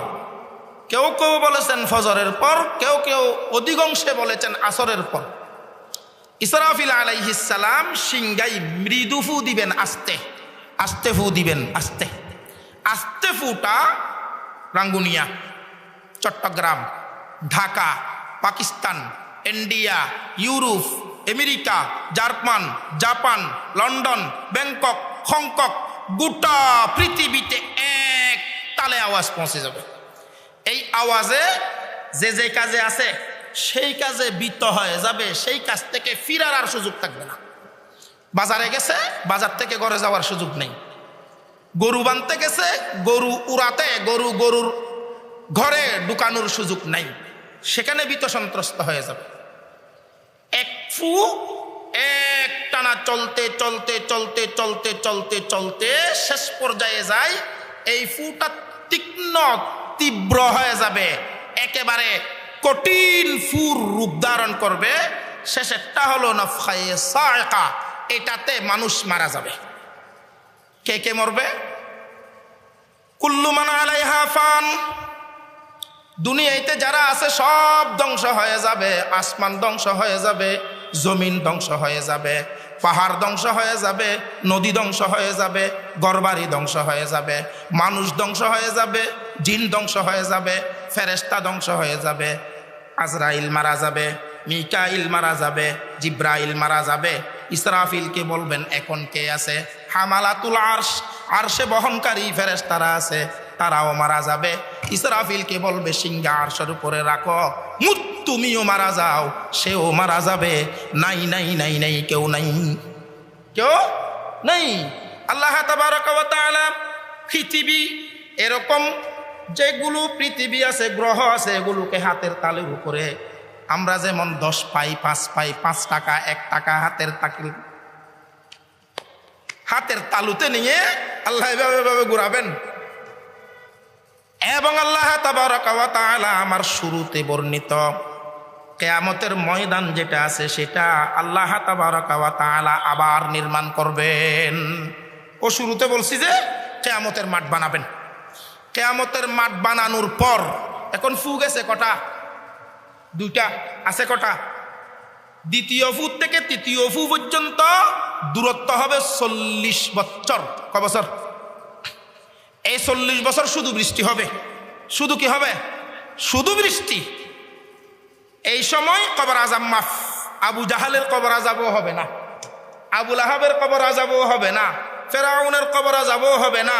কেউ কেউ বলেছেন ফজরের পর, কেউ কেউ অধিকাংশে বলেছেন আসরের পর। ইসরাফিল আলাইহিস সালাম সিংগাই মৃদু ফু দিবেন, আস্তে আস্তে ফু দিবেন, আস্তে আস্তে ফুটা Rangunia, Chattogram, Dhaka, Pakistan, India, Europe, America, German, Japan, London, Bangkok, Hong Kong, গোটা পৃথিবীতে এক তালে আওয়াজ পৌঁছে যাবে। এই আওয়াজে যে যে কাজে আছে সেই কাজে বিত হয়ে যাবে, সেই কাজ থেকে ফিরার আর সুযোগ থাকবে না। বাজারে গেছে, বাজার থেকে ঘরে যাওয়ার সুযোগ নেই। গরু বানতে গেছে, গরু উড়াতে গরুর ঘরে ঢুকানোর সুযোগ নাই, সেখানে বিত সন্ত্রস্ত হয়ে যাবে। এক ফু এক টানা চলতে চলতে চলতে চলতে চলতে চলতে শেষ পর্যায়ে যায়, এই ফুটা তীক্ষ্ণ তীব্র হয়ে যাবে, একেবারে কঠিন ফুর রূপ ধারণ করবে। শেষেরটা হলো নাফখায়ে সায়কা, এটাতে মানুষ মারা যাবে। কে কে মরবে? কুল্লু মান আলাইহা ফান, দুনিয়াতে যারা আছে সব ধ্বংস হয়ে যাবে। আসমান ধ্বংস হয়ে যাবে, জমিন ধ্বংস হয়ে যাবে, পাহাড় ধ্বংস হয়ে যাবে, নদী ধ্বংস হয়ে যাবে, ঘরবাড়ি ধ্বংস হয়ে যাবে, মানুষ ধ্বংস হয়ে যাবে, জিন ধ্বংস হয়ে যাবে, ফেরেশতা ধ্বংস হয়ে যাবে, আজরাইল মারা যাবে, মিকাইল মারা যাবে, জিব্রাইল মারা যাবে। ইসরাফিলকে বলবেন এখন কে আছে? হামালাতুল আরশ, আরশে বহনকারী ফেরেশতারা আছে, তারাও মারা যাবে। ইসরাফিলকে বলবে সিংহা আরশের উপরে রাখো, মুত তুমিও মারা যাও, সেও মারা যাবে। নাই নাই নাই নাই, কেউ নাই, কেউ নাই। আল্লাহ তাবারাকা ওয়া তাআলা পৃথিবী, এরকম যেগুলো পৃথিবী আছে, গ্রহ আছে, এগুলোকে হাতের তালুর উপরে আমরা যেমন 10 পাই, 5 পাই, 5 টাকা, 1 টাকা হাতের তালুতে নিয়ে আল্লাহ এভাবে ঘুরাবেন। এবং আল্লাহ তাবারাকা ওয়া তাআলা আমার শুরুতে বর্ণিত কিয়ামতের ময়দান যেটা আছে সেটা আল্লাহ তাবারাকা ওয়া তাআলা আবার নির্মাণ করবেন। ও শুরুতে বলছি যে কিয়ামতের মাঠ বানাবেন। কিয়ামতের মাঠ বানানোর পর এখন ফু গেছে কটা? 2টা। আছে কটা? দ্বিতীয় ফু থেকে তৃতীয় ফু পর্যন্ত দূরত্ব হবে 40 বছর। ক বছর? এই 40 বছর শুধু বৃষ্টি হবে। শুধু কি হবে? শুধু বৃষ্টি। এই সময় কবর আযাব মাফ। আবু জাহালের কবর আযাবও হবে না, আবু লাহাবের কবর আযাবও হবে না, ফেরাউনের কবর আযাবও হবে না,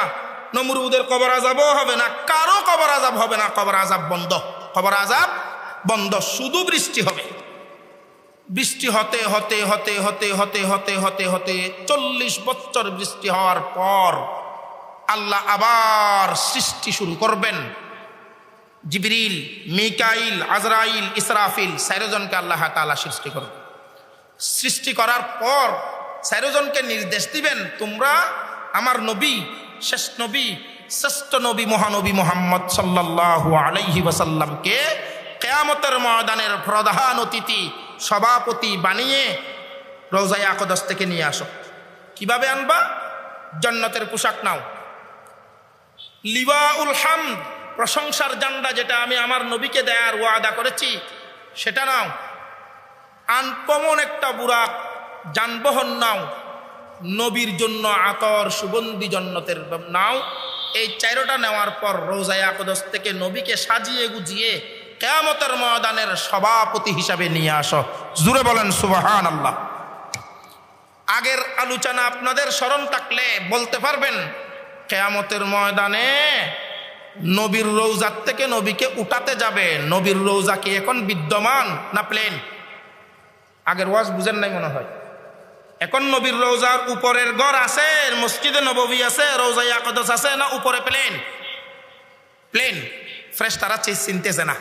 নমরুদের কবর আযাবও হবে না, কারো কবর আযাব হবে না। কবর আযাব বন্ধ, কবর আযাব বন্ধ, শুধু বৃষ্টি হবে। বৃষ্টি হতে হতে হতে হতে হতে হতে হতে হতে 40 বছর বৃষ্টি হওয়ার পর আল্লাহ আবার সৃষ্টি শুরু করবেন। জিবরিল, মিকাইল, আজরাইল, ইসরাফিল 4 জনকে আল্লাহ তাআলা সৃষ্টি করবেন। সৃষ্টি করার পর 4 জনকে নির্দেশ দিবেন, তোমরা আমার নবী, শেষ নবী, শ্রেষ্ঠ নবী, মহানবী মুহাম্মদ সাল্লাল্লাহু আলাইহি ওয়াসাল্লামকে কিয়ামতের ময়দানের প্রধান অতিথি, সভাপতি বানিয়ে রওজায়ে আকদাস থেকে নিয়ে আসো। কিভাবে আনবা? জান্নাতের পোশাক নাও, লিওয়াউল হামদ, প্রশংসার জান্ডা যেটা আমি আমার নবীকে দেয়ার ওয়াদা করেছি সেটা নাও। আনকমন একটা বুরাক যানবাহন নাও, নবীর জন্য আতর সুগন্ধি জান্নাতের নাও। এই 4টা নেওয়ার পর রওজায়ে আকদাস থেকে নবীকে সাজিয়ে গুজিয়ে কিয়ামতের ময়দানের সভাপতি হিসাবে নিয়ে আসো। জোরে বলেন সুবহানাল্লাহ। আগের আলোচনা আপনাদের স্মরণ থাকলে বলতে পারবেন, কিয়ামতের ময়দানে নবীর রওজার থেকে নবীকে উঠাতে যাবে। নবীর রওজা কি এখন বিদ্যমান না প্লেন? আগের ওয়াজ বুঝেন নাই মনে হয়। এখন নবীর রওজার উপরের ঘর আছে, মসজিদে নববী আছে, রওজায়ে আকদাস আছে, না উপরে প্লেন? প্লেন। ফেরেশতারা চিনতেছে না।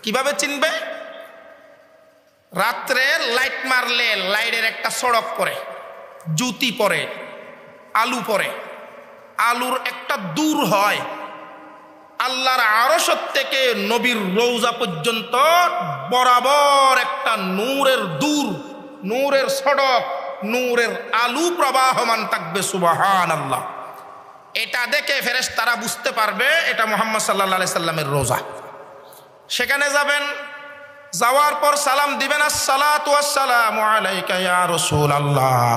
কিভাবে চিনবে? রাত্রে লাইট মারলে লাইটের একটা সড়ক পড়ে, জ্যোতি পড়ে, আলু পড়ে, আলুর একটা দূর হয়। আল্লাহর আরশ থেকে নবীর রওজা পর্যন্ত বরাবর একটা নূরের দূর, নূরের সড়ক, নূরের আলু প্রবাহমান থাকবে। সুবহানাল্লাহ। এটা দেখে ফেরেশতারা বুঝতে পারবে এটা মুহাম্মদ সাল্লাল্লাহু আলাইহি সাল্লামের রোজা। সেখানে যাবেন, যাওয়ার পর সালাম দিবেন, আসসালাতু ওয়াসসালামু আলাইকা ইয়া রাসূলুল্লাহ,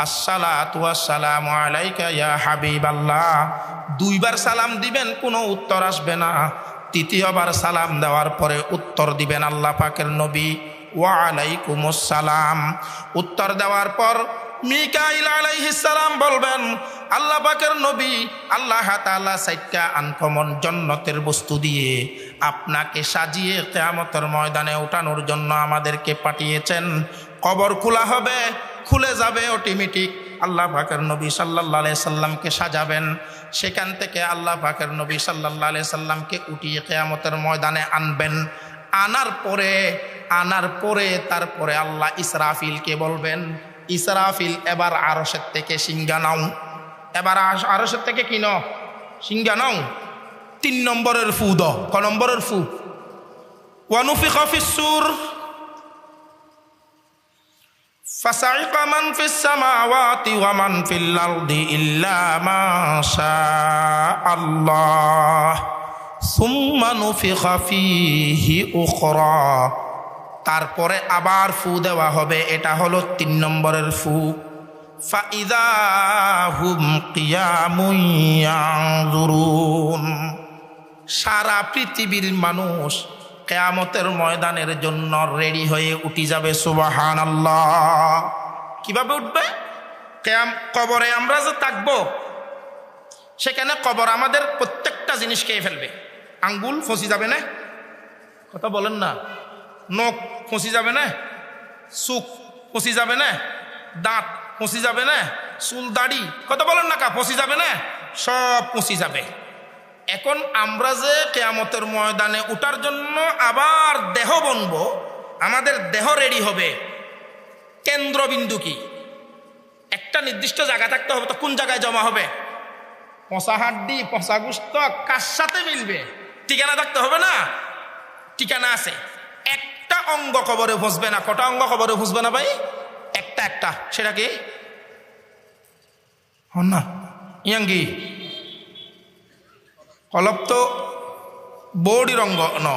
আসসালাতু ওয়াসসালামু আলাইকা ইয়া হাবিবাল্লাহ। দুইবার সালাম দিবেন, কোনো উত্তর আসবে না। তৃতীয়বার সালাম দেওয়ার পরে উত্তর দিবেন আল্লাহ পাকের নবী ওয়া আলাইকুমুস সালাম। উত্তর দেওয়ার পর মিকাইল আলাইহিস সালাম বলবেন, আল্লাহ পাকের নবী, আল্লাহ তাআলা 4টা আনকমন জান্নাতের বস্তু দিয়ে আপনাকে সাজিয়ে কিয়ামতের ময়দানে ওঠানোর জন্য আমাদেরকে পাঠিয়েছেন। কবর খোলা হবে, খুলে যাবে অটোমেটিক। আল্লাহ পাকের নবী সাল্লাল্লাহু আলাইহি সাল্লামকে সাজাবেন। সেখান থেকে আল্লাহ পাকের নবী সাল্লাল্লাহু আলাইহি সাল্লামকে উঠিয়ে কিয়ামতের ময়দানে আনবেন। আনার পরে তারপরে আল্লাহ ইসরাফিলকে বলবেন, ইসরাফিল এবার আরশের থেকে সিংহা নাও। এবার আরশের থেকে কি নাও? সিংহা নাও। 3 নম্বরের ফু দাও। ক নম্বরের ফু? ওয়ানুফিখা ফিস-সূর ফাসাইকা মান ফিস সামাওয়াতি ওয়া মান ফিল আরদি ইল্লা মা শাআল্লাহ সুম্মা নুফিখা ফীহি উখরা। তারপরে আবার ফু দেওয়া হবে, এটা হলো 3 নম্বরের ফু। ফাইযা হুম কিয়ামুন ইয়ানজুরুন। সারা পৃথিবীর মানুষ কিয়ামতের ময়দানের জন্য রেডি হয়ে উঠে যাবে। সুবহানাল্লাহ। কিভাবে উঠবে? কবরে আমরা যে থাকবো, সেখানে কবর আমাদের প্রত্যেকটা জিনিস খেয়ে ফেলবে। আঙ্গুল ফসি যাবে না, কথা বলেন না। নখ ফসি যাবে না, চোখ ফসি যাবে না, দাঁত ফসি যাবে না, চুল দাড়ি, কথা বলেন না, ফসি যাবে না, সব ফসি যাবে। এখন আমরা যে কিয়ামতের ময়দানে উঠার জন্য আবার দেহ বনব, আমাদের দেহ রেডি হবে। কেন্দ্রবিন্দু কি? একটা নির্দিষ্ট জায়গা থাকতে হবে। তো কোন জায়গায় জমা হবে? পচা হাড্ডি, পচা গোস্ত কার সাথে মিলবে? ঠিকানা থাকতে হবে না? ঠিকানা আছে। একটা অঙ্গ কবরে ফসবে না। কটা অঙ্গ কবরে ফসবে না ভাই? একটা। সেটা কি? না ইয়াঙ্গি কলপ তো বডির অঙ্গ ন।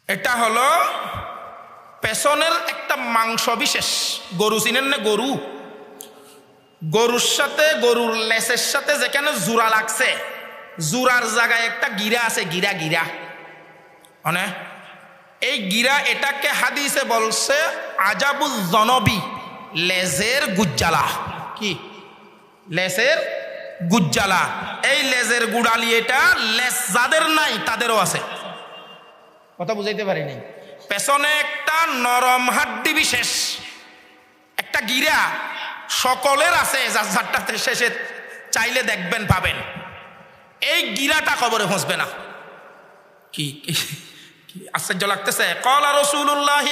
এটা হলো পেছনের একটা মাংস বিশেষ। গরু চিনেন না? গরুর সাথে, গরুর লেসের সাথে যেখানে জোড়া লাগছে, জোড়ার জায়গায় একটা গিরা আছে। গিরা মানে এই গিরা, এটাকে হাদিসে বলছে আজাবুজ জনবি, লেজের গুজ্জালা। কি? লেজের গুজ্জালা। এই লেজের গুড়ালি, এটা লেজ যাদের নাই তাদেরও আছে। কথা বুঝাইতে পারিনি। পেছনে একটা নরম হাড্ডি বিশেষ, একটা গিরা সকলের আছে, যারটাতে শেষে চাইলে দেখবেন পাবেন। এই গিরাটা কবরে ফসবে না। কি আশ্চর্য লাগতেছে। ক্বালা রাসূলুল্লাহ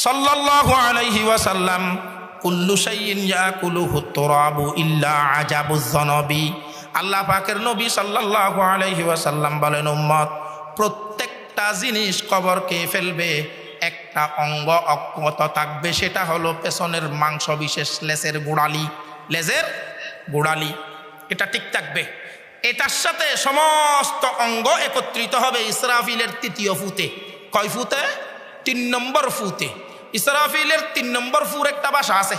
সাল্লাল্লাহু আলাইহি ওয়াসাল্লাম কুল্লু শাইইন ইয়াকুলুহু তুরাবু ইল্লা আজাবুজ জনবি। আল্লাহ পাকের নবী সাল্লাল্লাহু আলাইহি ওয়াসাল্লাম বলেন, উম্মত, প্রত্যেকটা জিনিস কবর খেয়ে ফেলবে, একটা অঙ্গ অক্ষত থাকবে, সেটা হলো পেছনের মাংস বিশেষ লেজের গোড়ালি। এটা ঠিক থাকবে। এটার সাথে সমস্ত অঙ্গ একত্রিত হবে ইসরাফিলের 3য় ফুতে। কয় ফুতে? 3 নম্বর ফুতে। ইসরাফিলের 3 নম্বর ফুর একটা বাসা আছে।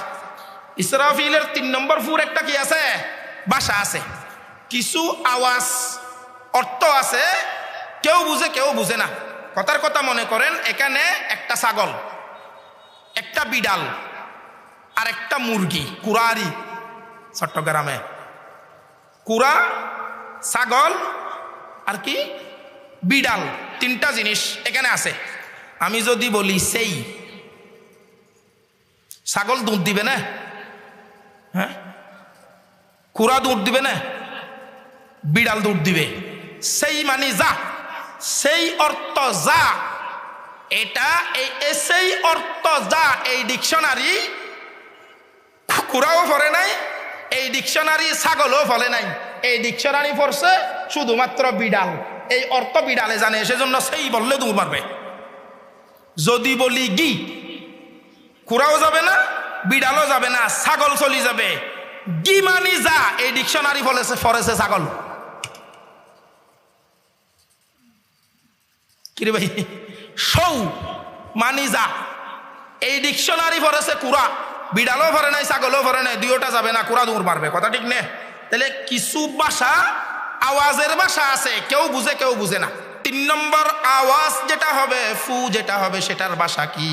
ইসরাফিলের 3 নম্বর ফুর একটা কি আছে? বাসা আছে। কিছু আওয়াজ অর্থ আছে, কেউ বুঝে কেউ বুঝে না। কথার কথা মনে করেন, এখানে একটা ছাগল, একটা বিড়াল আর একটা মুরগি, কুরারি, চট্টগ্রামে কুরা, ছাগল আর কি বিড়াল, 3টা জিনিস এখানে আছে। আমি যদি বলি সেই, ছাগল দুধ দিবে না? হ্যাঁ, কুরা দুধ দিবে না? বিড়াল দুধ দিবে। সেই মানে যা, সেই অর্থ যা। এটা সেই অর্থ যা, এই ডিকশনারি কুরাও পড়ে নাই, এই ডিকশনারি ছাগলও ফলে নাই। এই ডিকশনারি পড়ছে শুধুমাত্র বিড়াল। এই অর্থ বিড়ালে জানে, সেজন্য সেই বললে দূর পারবে। যদি বলি গি, কুরাও যাবে না, বিড়ালও যাবে না, ছাগল চলি যাবে। গি মানি যা, এই ডিকশনারি ফরেছে ছাগল। কিরে ভাই, সৌ মানি যা, এই ডিকশনারি ফরেছে কুড়া। বিড়ালও ভরে নাই, ছাগলও ভরে নাই, দুইটা যাবে না, কুড়া দূর পারবে। কথা ঠিক নে? তাহলে কিছু ভাষা আওয়াজের ভাষা আছে, কেউ বুঝে কেউ বুঝে না। 3 নম্বর আওয়াজ যেটা হবে, ফু যেটা হবে, সেটার ভাষা কি?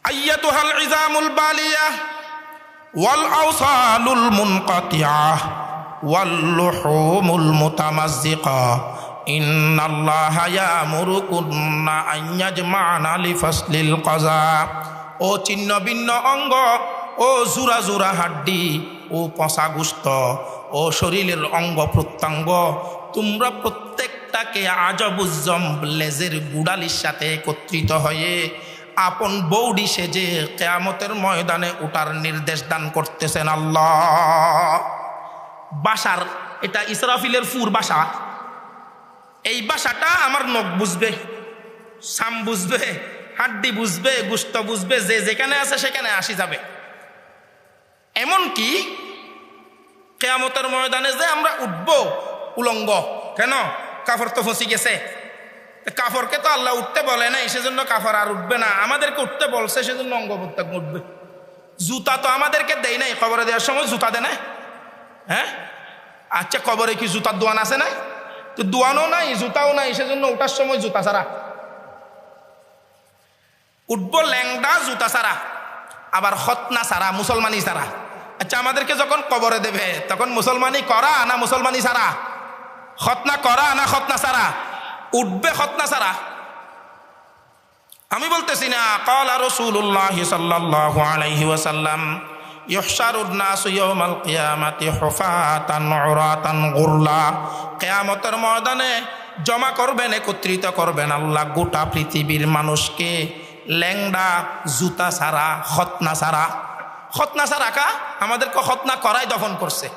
আইয়াতুহাল ইজামুল বালিয়া ওয়াল আওসালুল মুনকাতিয়া ওয়াল লুহুমুল মুতামাজ্জিকা ইন্নাল্লাহা ইয়ামুরুকুন্না আন ইয়াজমা'না লিফাসলিল কাযা। ও ছিন্ন ভিন্ন অঙ্গ, ও জোড়া জোড়া হাড্ডি, ও পচা গোস্ত, ও শরীরের অঙ্গ প্রত্যঙ্গ, তোমরা প্রত্যেকটাকে আজবুজ্জম লেজের গুড়ালির সাথে একত্রিত হয়ে আপন বৌডি সেজে কিয়ামতের ময়দানে ওঠার নির্দেশ দান করতেছেন আল্লাহ। বাসার এটা ইসরাফিলের ফুর বাসা। এই বাসাটা আমার নখ বুঝবে, সাম বুঝবে, হাড্ডি বুঝবে, গোস্ত বুঝবে, যে যেখানে আছে সেখানে আসি যাবে। এমনকি কিয়ামতের ময়দানে যে আমরা উঠব উলঙ্গ, কেন? কাফর তো ফসি গেছে। কাফরকে তো আল্লাহ উঠতে বলে নাই, সেজন্য কাফর আর উঠবে না। আমাদেরকে উঠতে বলছে, সেজন্য অঙ্গ প্রত্যঙ্গ উঠবে। জুতা তো আমাদেরকে দেয় নাই, কবরে দেওয়ার সময় জুতা দেয় না। হ্যাঁ, আচ্ছা, কবরে কি জুতার দোয়ান আছে না? তো দোয়ানও নাই, জুতাও নাই, সেজন্য ওঠার সময় জুতা ছাড়া উঠবো, ল্যাংডা জুতা ছাড়া, আবার খতনা ছাড়া, মুসলমানি ছাড়া। আচ্ছা, আমাদেরকে যখন কবরে দেবে তখন মুসলমানি করা না মুসলমানি ছাড়া? খতনা করা না খতনা ছাড়া? উঠবে খতনা ছাড়া। আমি বলতেছি না। ক্বালা রাসূলুল্লাহ সাল্লাল্লাহু আলাইহি ওয়াসাল্লাম ইহশারুন নাসু ইয়াওমাল কিয়ামাতি হুফাতান উরাতান গুরলা। কিয়ামতের ময়দানে জমা করবেন, একত্রিত করবেন আল্লাহ গোটা পৃথিবীর মানুষকে, ল্যাংড়া, জুতা ছাড়া, খতনা ছাড়া। খতনা ছাড়া কা? আমাদেরকে খতনা করাই দফন করছে।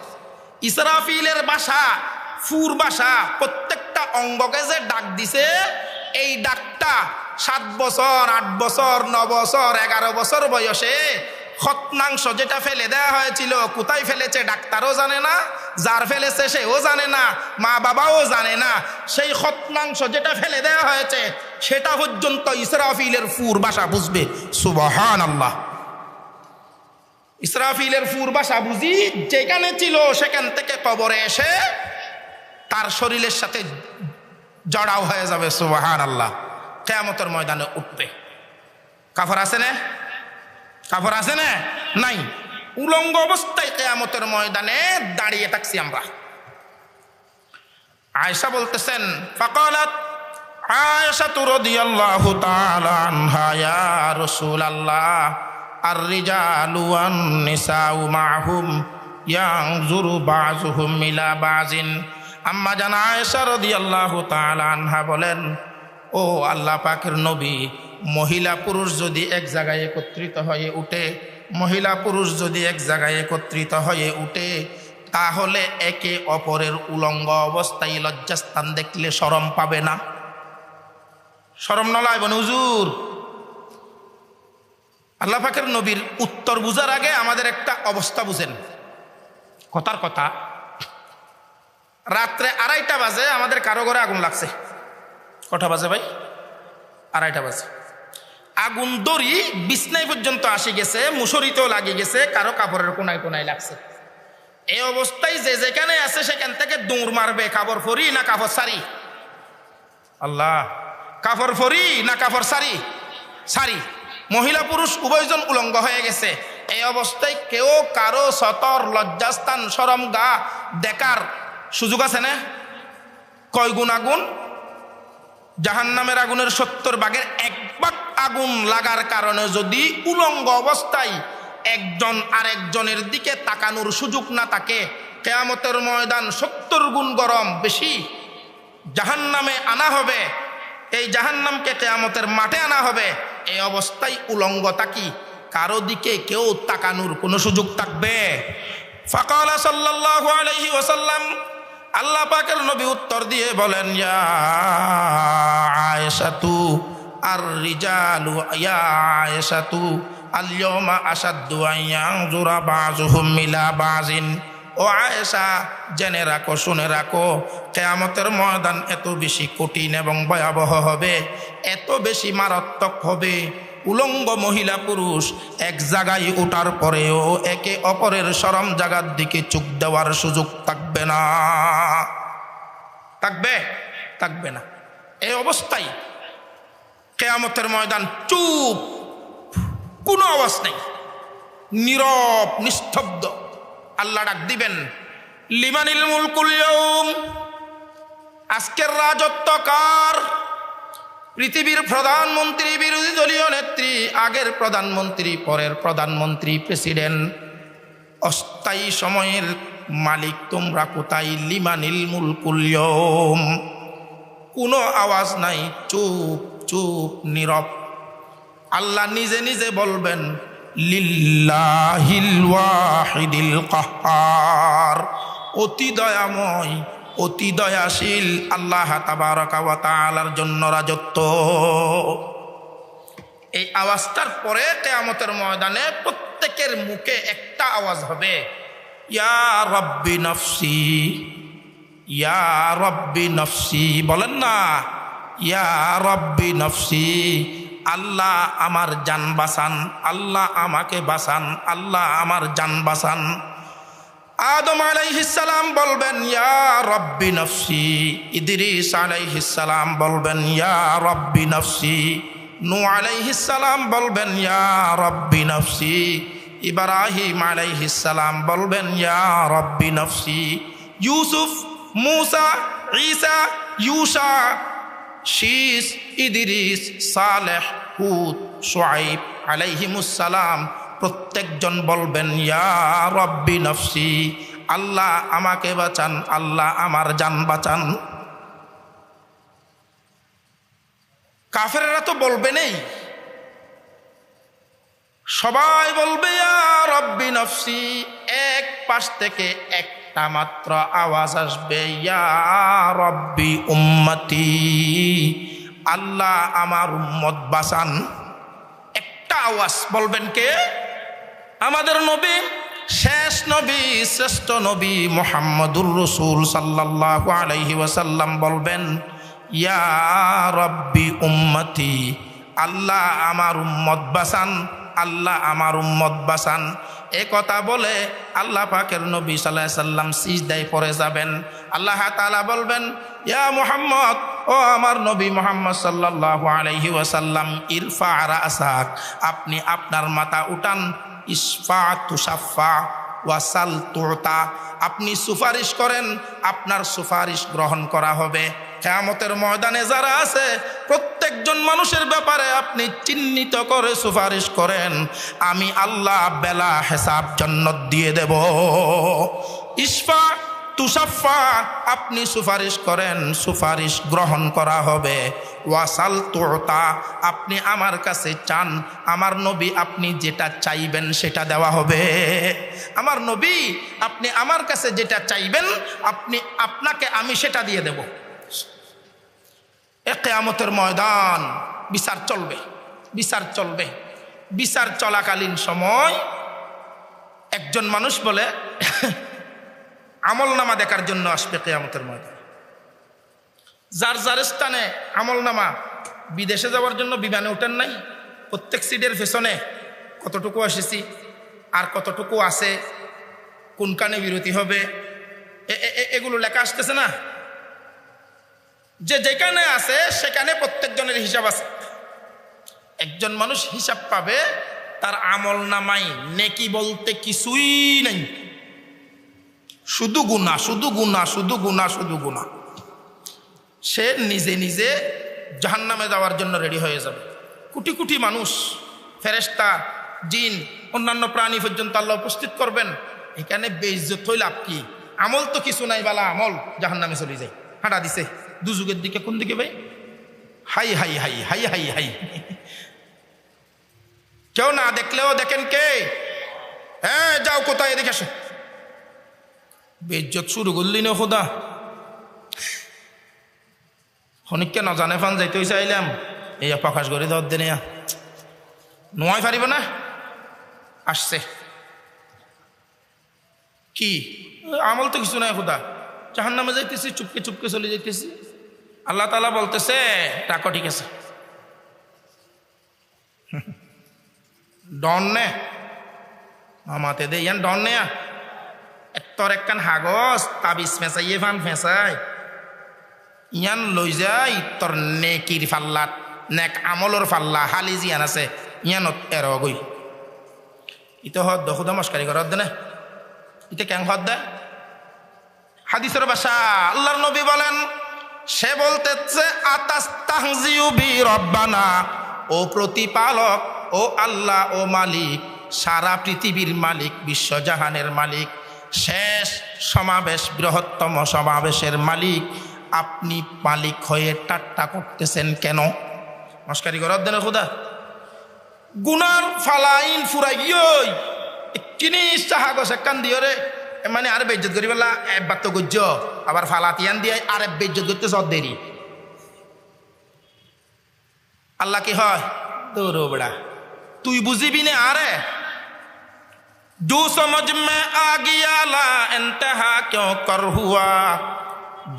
ইসরাফিলের বাসা, ফুর বাসা, প্রত্যেকটা অঙ্গকে যে ডাক দিছে, এই ডাকটা 7 বছর, 8 বছর, 9 বছর, 11 বছর বয়সে খতনাংশ যেটা ফেলে দেওয়া হয়েছিল, কোথায় ফেলেছে ডাক্তারও জানে না, যার ফেলেছে সেও জানে না, মা বাবাও জানে না। সেই খতনাংশ যেটা ফেলে দেওয়া হয়েছে সেটা পর্যন্ত ইসরাফিলের ফুর বাসা বুঝবে। সুবহানাল্লাহ। ইসরাফিলের ফুর বাসা বুঝি যেখানে ছিল সেখান থেকে কবরে এসে তার শরীরের সাথে জড়াও হয়ে যাবে। সুবহানাল্লাহ। কিয়ামতের ময়দানে উঠবে। কাফর আছে না? কাফর আছে না? নাই। উলঙ্গ অবস্থায় কিয়ামতের ময়দানে দাঁড়িয়ে থাকছি আমরা। আয়েশা বলতেছেন, ফাকালাত আয়েশা রাদিয়াল্লাহু তাআলা আনহা, ইয়া রাসূলুল্লাহ আর রিজালু ওয়ান নিসাউ মা'হুম ইয়ানজুরু বাযুহুম ইলা বাযিন। আম্মা জান আয়েশা রাদিয়াল্লাহু তাআলা আনহা বলেন, ও আল্লাহ পাকের নবী, মহিলা পুরুষ যদি এক জায়গায় একত্রিত হয়ে উঠে, মহিলা পুরুষ যদি এক জায়গায় একত্রিত হয়ে উঠে, তাহলে একে অপরের উলঙ্গ অবস্থায় লজ্জাস্থান দেখলে শরম পাবে না? শরম না লাগবে না হুজুর? আল্লাহ পাকের নবীর উত্তর বুঝার আগে আমাদের একটা অবস্থা বুঝেন। কথার কথা, রাত্রে 2:30 বাজে আমাদের কারো ঘরে আগুন লাগছে। কটা বাজে ভাই? 2:30 বাজে। আগুন দড়ি বিছনায় পর্যন্ত আসে গেছে, মুসরিতেও লাগিয়ে গেছে, কারো কাপড়ের কোনায় কোনায় লাগছে। এই অবস্থায় যে যেখানে আছে সেখান থেকে দৌড় মারবে, কাপড় ফরি না কাপড় সারি? আল্লাহ, কাপড় ফরি না কাপড় সারি? সারি। মহিলা পুরুষ উভয়জন উলঙ্গ হয়ে গেছে। এই অবস্থায় কেউ কারো সতর, লজ্জাস্থান, শরম গা দেখার সুযোগ আছে না? কয় গুণ আগুন? জাহান্নামের আগুনের 70 ভাগের 1 ভাগ আগুন লাগার কারণে যদি উলঙ্গ অবস্থায় একজন আরেকজনের দিকে তাকানোর সুযোগ না থাকে, কিয়ামতের ময়দান 70 গুণ গরম বেশি জাহান্নামে আনা হবে। এই জাহান্নামকে কিয়ামতের মাঠে আনা হবে। এই অবস্থায় উলঙ্গ তাকি কারো দিকে কেউ তাকানোর কোনো সুযোগ থাকবে? ফাকালা সাল্লাল্লাহু আলাইহি ওয়াসাল্লাম, আল্লাহ পাকের নবী উত্তর দিয়ে বলেন, ইয়া আয়েশাতু আর রিজালু, ইয়া আয়েশাতু আল-ইয়াওমা আশাদ্দু আন-ইয়ানজুরা বাযুহুম ইলা বাযিন। ও আয়েশা, জেনে রাখো, শুনে রাখো, কিয়ামতের ময়দান এত বেশি কঠিন এবং ভয়াবহ হবে, এত বেশি মারাত্মক হবে, উলঙ্গ মহিলা পুরুষ এক জায়গায় ওঠার পরেও একে অপরের শরম জায়গার দিকে চোখ দেওয়ার সুযোগ থাকবে না। থাকবে না। এই অবস্থায় কিয়ামতের ময়দান চুপ, কোনো আওয়াজ নেই, নীরব, নিস্তব্ধ। আল্লাহ ডাক দিবেন, লিমানিল মুলকুল ইয়াউম, আজকের রাজত্ব কার? পৃথিবীর প্রধানমন্ত্রী, বিরোধী দলীয় নেত্রী, আগের প্রধানমন্ত্রী, পরের প্রধানমন্ত্রী, প্রেসিডেন্ট, অস্থায়ী সময়ের মালিক তোমরা কোথায়? লিমানিল মুলকুল ইয়াউম। কোনো আওয়াজ নাই, চুপ চুপ, নীরব। আল্লাহ নিজে নিজে বলবেন, লিল্লাহিল ওয়াহিদিল কাহ্হার, অতি দয়াময়, অতি দয়াশীল আল্লাহ তাবারাকা ওয়া তাআলার জন্য রাজত্ব। এই আওয়াজটার পরে কিয়ামতের ময়দানে প্রত্যেকের মুখে একটা আওয়াজ হবে, ইয়া রাব্বি নফসি, ইয়া রাব্বি নফসি। বলেন না, ইয়া রাব্বি নফসি, আল্লাহ আমার জান বাঁচান, আল্লাহ আমাকে বাঁচান, আল্লাহ আমার জান বাঁচান। আদম আলাইহিস সালাম বলবেন, ইয়া রাব্বি নফসি। ইদ্রিস আলাইহিস সালাম বলবেন, ইয়া রাব্বি নফসি। নূহ আলাইহিস সালাম বলবেন, ইয়া রাব্বি নফসি। ইব্রাহিম আলাইহিস সালাম বলবেন, ইয়া রাব্বি নফসি। ইউসুফ, মূসা, ঈসা, ইউশা, শীস, ইদ্রিস, সালেহ, হুদ, শুআইব আলাইহিমুস সালাম প্রত্যেকজন বলবেন, ইয়া রাব্বি নফসি, আল্লাহ আমাকে বাঁচান, আল্লাহ আমার জান বাঁচান। কাফেররা তো বলবেনই, সবাই বলবে ইয়া রাব্বি নফসি। এক পাশ থেকে একটা মাত্র আওয়াজ আসবে, ইয়া রাব্বি উম্মতি, আল্লাহ আমার উম্মত বাঁচান। একটা আওয়াজ বলবেন কে? আমাদের নবী, শেষ নবী, শ্রেষ্ঠ নবী মুহাম্মদুর রাসূল সাল্লাল্লাহু আলাইহি ওয়াসাল্লাম বলবেন, ইয়া রাব্বি উম্মতি, আল্লাহ আমার উম্মত বাঁচান, আল্লাহ আমার উম্মত বাঁচান। এ কথা বলে আল্লাহ পাকের নবী সাল্লাল্লাহু আলাইহি সাল্লাম সিজদায় পড়ে যাবেন। আল্লাহ তাআলা বলবেন, ইয়া মুহাম্মদ, ও আমার নবী মুহাম্মদ সাল্লাল্লাহু আলাইহি ওয়াসাল্লাম, ইরফা রাসাক, আপনি আপনার মাথা উঠান, ইশফা তুশাফা ওয়াসাল তুতা, আপনি সুপারিশ করেন, আপনার সুপারিশ গ্রহণ করা হবে। কিয়ামতের ময়দানে যারা আছে প্রত্যেকজন মানুষের ব্যাপারে আপনি চিহ্নিত করে সুপারিশ করেন, আমি আল্লাহ বেলা হিসাব জান্নাত দিয়ে দেব। ইশফা তুশাফা, আপনি সুপারিশ করেন, সুপারিশ গ্রহণ করা হবে। ওয়াসাল তুতা, আপনি আমার কাছে চান, আমার নবী আপনি যেটা চাইবেন সেটা দেওয়া হবে। আমার নবী, আপনি আমার কাছে যেটা চাইবেন আপনাকে আমি সেটা দিয়ে দেব। কিয়ামতের ময়দান বিচার চলবে, বিচার চলবে। বিচার চলাকালীন সময় একজন মানুষ বলে আমলনামা দেখার জন্য আসবে কিয়ামতের ময়দানে। যার যার স্থানে আমলনামা, বিদেশে যাওয়ার জন্য বিমানে ওঠেন নাই, প্রত্যেক সিটের পেছনে কতটুকু এসেছি আর কতটুকু আছে, কোনখানে বিরতি হবে, এগুলো লেখা আসতেছে না? যে যেখানে আছে সেখানে প্রত্যেকজনের হিসাব আছে। একজন মানুষ হিসাব পাবে, তার আমলনামায় নেকি বলতে কিছুই নেই, শুধু গুনাহ, শুধু গুনাহ, শুধু গুনাহ, শুধু গুনাহ। সে নিজে নিজে জাহান্নামে যাওয়ার জন্য রেডি হয়ে যাবে। কোটি কোটি মানুষ, ফেরেশতা, জিন, অন্যান্য প্রাণী পর্যন্ত আল্লাহ উপস্থিত করবেন। এখানে বেইজ্জত হই লাভ কি? আমল তো কিছু নাই, বালা আমল, জাহান্নামে চলে যায়। হাঁটা দিছে দুযুগের দিকে। কোন দিকে ভাই? High high high high high high. কেউ না দেখলেও দেখেন কে? হ্যাঁ, যাও কোথায়, এদিকে আসো। বেইজ্জত শুরু করলি না খোদা। হনিককে না জানে ফান যাইতে চাইলাম, এই প্রকাশ করে দেওয়ার দিনে নয় পারিব না, আসছে কি আমল তো কিছু নাই খুদা, জাহান্নামে যাইতেছি, চুপকে চুপকে চলে যাইতেছি। আল্লাহ তাআলা বলতেছে টাকা ঠিক আছে, ডন নে মামাতে দে ইয়ান ডন নে তোর একখান হাগজ তাবিজ ফেঁচাইয়ে ফান ফেঁচাই ইয়ান লই যাই তোর নেকির ফাল্লাত, নেক আমলর ফাল্লা হালি জিয়ান আছে ইয়ানত এর গই। ইতো হদ খুদা মস্কারি কর দে না, ইতে কেন হদ দে? হাদিসের ভাষা আল্লাহর নবী বলেন, সে বলতেছে আতাস্তাহজিউ বি রব্বানা, ও প্রতিপালক, ও আল্লাহ, ও মালিক, সারা পৃথিবীর মালিক, বিশ্বজাহানের মালিক, শেষ সমাবেশ, বৃহত্তম সমাবেশের মালিক, আপনি মালিক হয়ে ঠাট্টা করতেছেন কেন? মস্কারি করার দেন খুদা। গুনার ফালাইন ফুরাই গিয়ে কিনি চাহাগস একখান দিও রে, মানে আর বেজ্জত করি বলা একবার তো গুজ্জ আবার ফালাতিয়ান দিয়ে আর বেজ্জত করতে সদ দেরি। আল্লাহ কি হয় দৌড়ো বেড়া, তুই বুঝিবি না আরে जो समझ में आ गया ला इंतहा क्यों कर हुआ,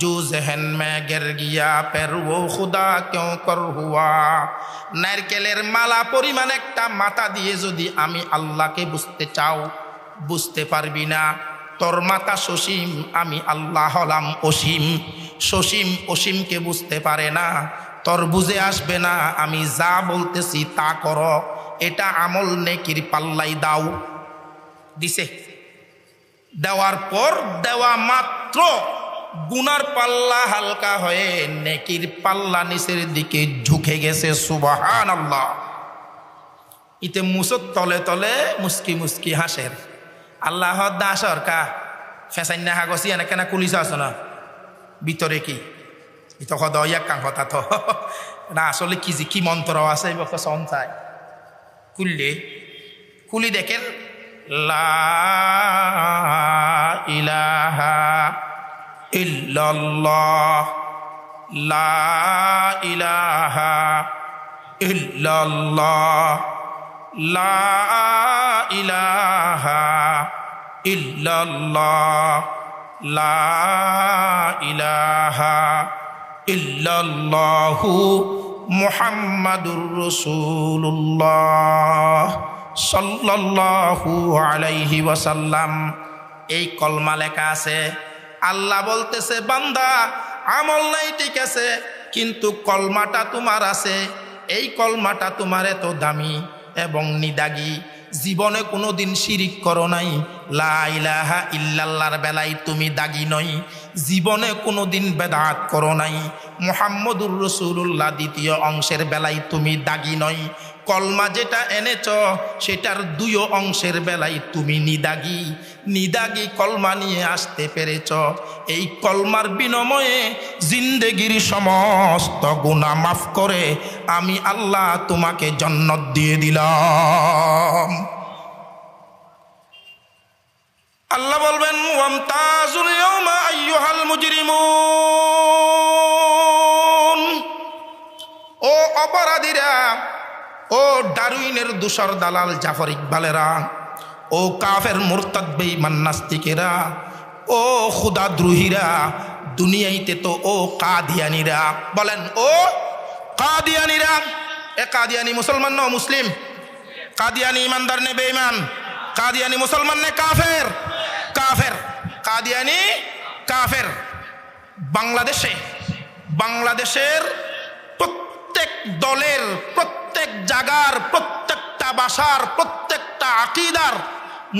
जो जहन में गिर गया फिर वो खुदा क्यों कर हुआ। নারকেলের মালা পরিমাণ একটা মাথা দিয়ে যদি আমি আল্লাহকে বুঝতে চাও, বুঝতে পারবি না। তোর মাথা সসীম, আমি আল্লাহ হলাম অসীম। সসীম অসীমকে বুঝতে পারে না, তোর বুঝে আসবে না। আমি যা বলতেছি তা করো, এটা আমল নেকির পাল্লাই দাও। দিছে, দেওয়ার পর দেওয়া মাত্র গুনার পাল্লা হালকা হয়ে নেকির পাল্লা নিচের দিকে ঝুঁকে গেছে। সুবহানাল্লাহ। ইতে মুসত তলে তলে মুস্কি মুস্কি হাসের আল্লাহ দাসর কা ফেসাইনা হাগসি এনে কেনা কুলিশ আছে না ভিতরে কি ইতো সদ ইয়াক কাং কথা তো না আসলে কি মন্ত্র আছে এই বক্তা সন্তায় খুললে খুলি দেখেন লা ইলাহা ইল্লাল্লাহ, লা ইলাহা ইল্লাল্লাহ, লা ইলাহা ইল্লাল্লাহ, লা ইলাহা ইল্লাল্লাহু মুহাম্মাদুর রাসূলুল্লাহ সাল্লাল্লাহু আলাইহি ওয়াসাল্লাম। এই কলমা লেখা আছে। আল্লাহ বলতেছে বান্দা আমল নাই ঠিক আছে, কিন্তু কলমাটা তোমার আছে। এই কলমাটা তোমার এত দামি এবং নিদাগি, জীবনে কোনো দিন শিরিক করো নাই। লা ইলাহা ইল্লাল্লাহর বেলায় তুমি দাগি নই, জীবনে কোনো দিন বেদাত করো নাই। মুহাম্মদুর রাসূলুল্লাহ দ্বিতীয় অংশের বেলায় তুমি দাগি নই। কলমা যেটা এনেছ সেটার দুই অংশের বেলায় তুমি নিদাগি। নিদাগি কলমা নিয়ে আসতে পেরেছ। এই কলমার বিনিময়ে জিন্দেগির সমস্ত গুনাহ মাফ করে আমি আল্লাহ তোমাকে জান্নাত দিয়ে দিলাম। আল্লাহ বলবেন ওয়ামতাজুল ইয়াওমা আইয়ুহাল মুজরিমুন, ও অপরাধীরা, ও ডারউইনের দোসর দালাল জাফর ইকবালেরা, ও কাফের মুরতাদ বেঈমান নাস্তিকেরা, ও খোদাদ্রোহীরা, দুনিয়াইতে তো ও কাদিয়ানীরা। বলেন ও কাদিয়ানীরা। এ কাদিয়ানী মুসলমান না মুসলিম? কাদিয়ানী ইমানদার নে বেঈমান? কাদিয়ানী মুসলমান নে কাফের? কাফের। কাদিয়ানী কাফের। বাংলাদেশের প্রত্যেক দলের, প্রত্যেক জায়গার, প্রত্যেকটা ভাষার, প্রত্যেকটা আকীদার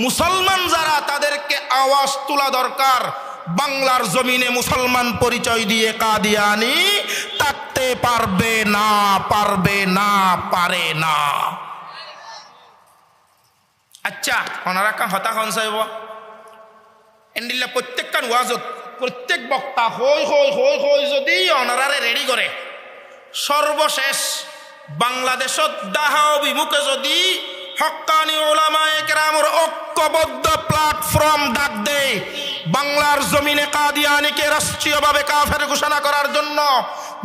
মুসলমান যারা, তাদেরকে আওয়াজ তোলা দরকার। বাংলার জমিনে মুসলমান পরিচয় দিয়ে কাদিয়ানী থাকতে পারবে না, পারবে না, পারে না। আচ্ছা ওনারা কান হতাশন চাইব এন্ডিল্লা প্রত্যেকটা ওয়াজত প্রত্যেক বক্তা হই হই হই হই যদি ওনারারে রেডি করে, সর্বশেষ বাংলাদেশত দাহা অভিমুখে যদি হক্কানি উলামায়ে কেরামের ঐক্যবদ্ধ প্ল্যাটফর্ম ডাক দেয় বাংলার জমিনে কাদিয়ানীকে রাষ্ট্রীয়ভাবে কাফের ঘোষণা করার জন্য,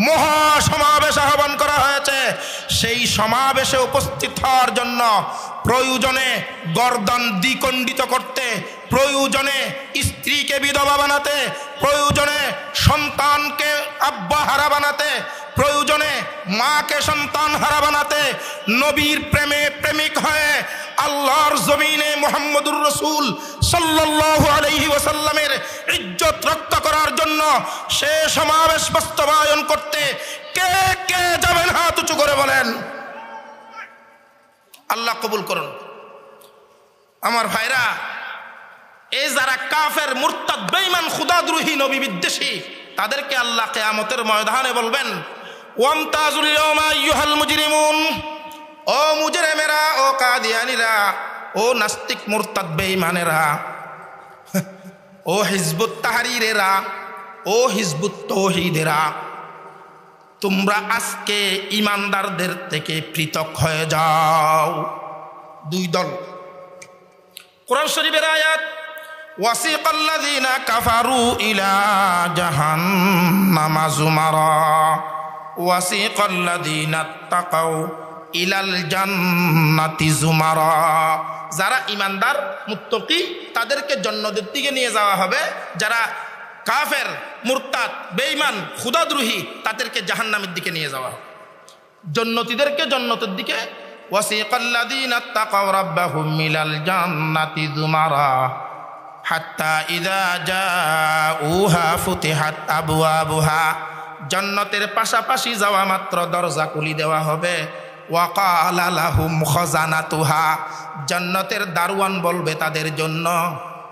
মহা সমাবেশ আহ্বান করা হয়েছে। সেই সমাবেশে উপস্থিত হওয়ার জন্য প্রয়োজনে গর্দান দ্বিখণ্ডিত করতে, প্রয়োজনে স্ত্রীকে বিধবা বানাতে, প্রয়োজনে সন্তানকে আব্বা হারা বানাতে, প্রয়োজনে মাকে সন্তান হারা বানাতে, নবীর প্রেমে প্রেমিক হয়ে আল্লাহর জমিনে মুহাম্মদুর রাসূল সাল্লাল্লাহু আলাইহি ওয়াসাল্লামের ইজ্জত রক্ষা করার জন্য সে সমাবেশ বাস্তবায়ন করতে কে কে যাবেন? হাত উঁচু করে বলেন। আল্লাহ কবুল করুন। আমার ভাইরা, এই যারা কাফের, মুরতাদ, বেঈমান, খুদাদ্রোহী, নবী বিদ্বেষী, তাদেরকে আল্লাহ কিয়ামতের ময়দানে বলবেন, ওয়ামতাজুল ইয়াওমা আইয়ুহাল মুজরিমুন, ও মুজরিমেরা, ও কাদিয়ানীরা, ও নাস্তিক মুরতাদ বেঈমানেরা, ও হিজবুত তাহরীরেরা, ও হিজবুত তাওহীদেরা, তোমরা আজকে ইমানদারদের থেকে পৃথক হয়ে যাও। দুই দল। কোরআন শরীফের আয়াত, ওয়াসিকাল্লাযীনা কাফারু ইলা জাহান্নামা যুমারা ওয়াসিকাল্লাযীনা তাকাউ ইলাল জান্নাতি যুমারা। যারা ইমানদার মুত্তাকি তাদেরকে জান্নাতের দিকে নিয়ে যাওয়া হবে, যারা কাফের, মুরতাদ, বেঈমান, খুদাদ্রোহী তাদেরকে জাহান্নামের দিকে নিয়ে যাওয়া হবে। জান্নাতীদেরকে জান্নাতের দিকে, ওয়াসিকাল্লাযীনা তাকাউ রাব্বাহুম ইলাল জান্নাতি যুমারা হাত্তা ইযা জাউহা ফুতিহাত আবওয়াবুহা, জান্নাতের পাশাপাশি যাওয়া মাত্র দরজা খুলে দেওয়া হবে। ওয়াকালা লাহুম খাজানাতুহা, জান্নাতের দারওয়ান বলবে তাদের জন্য,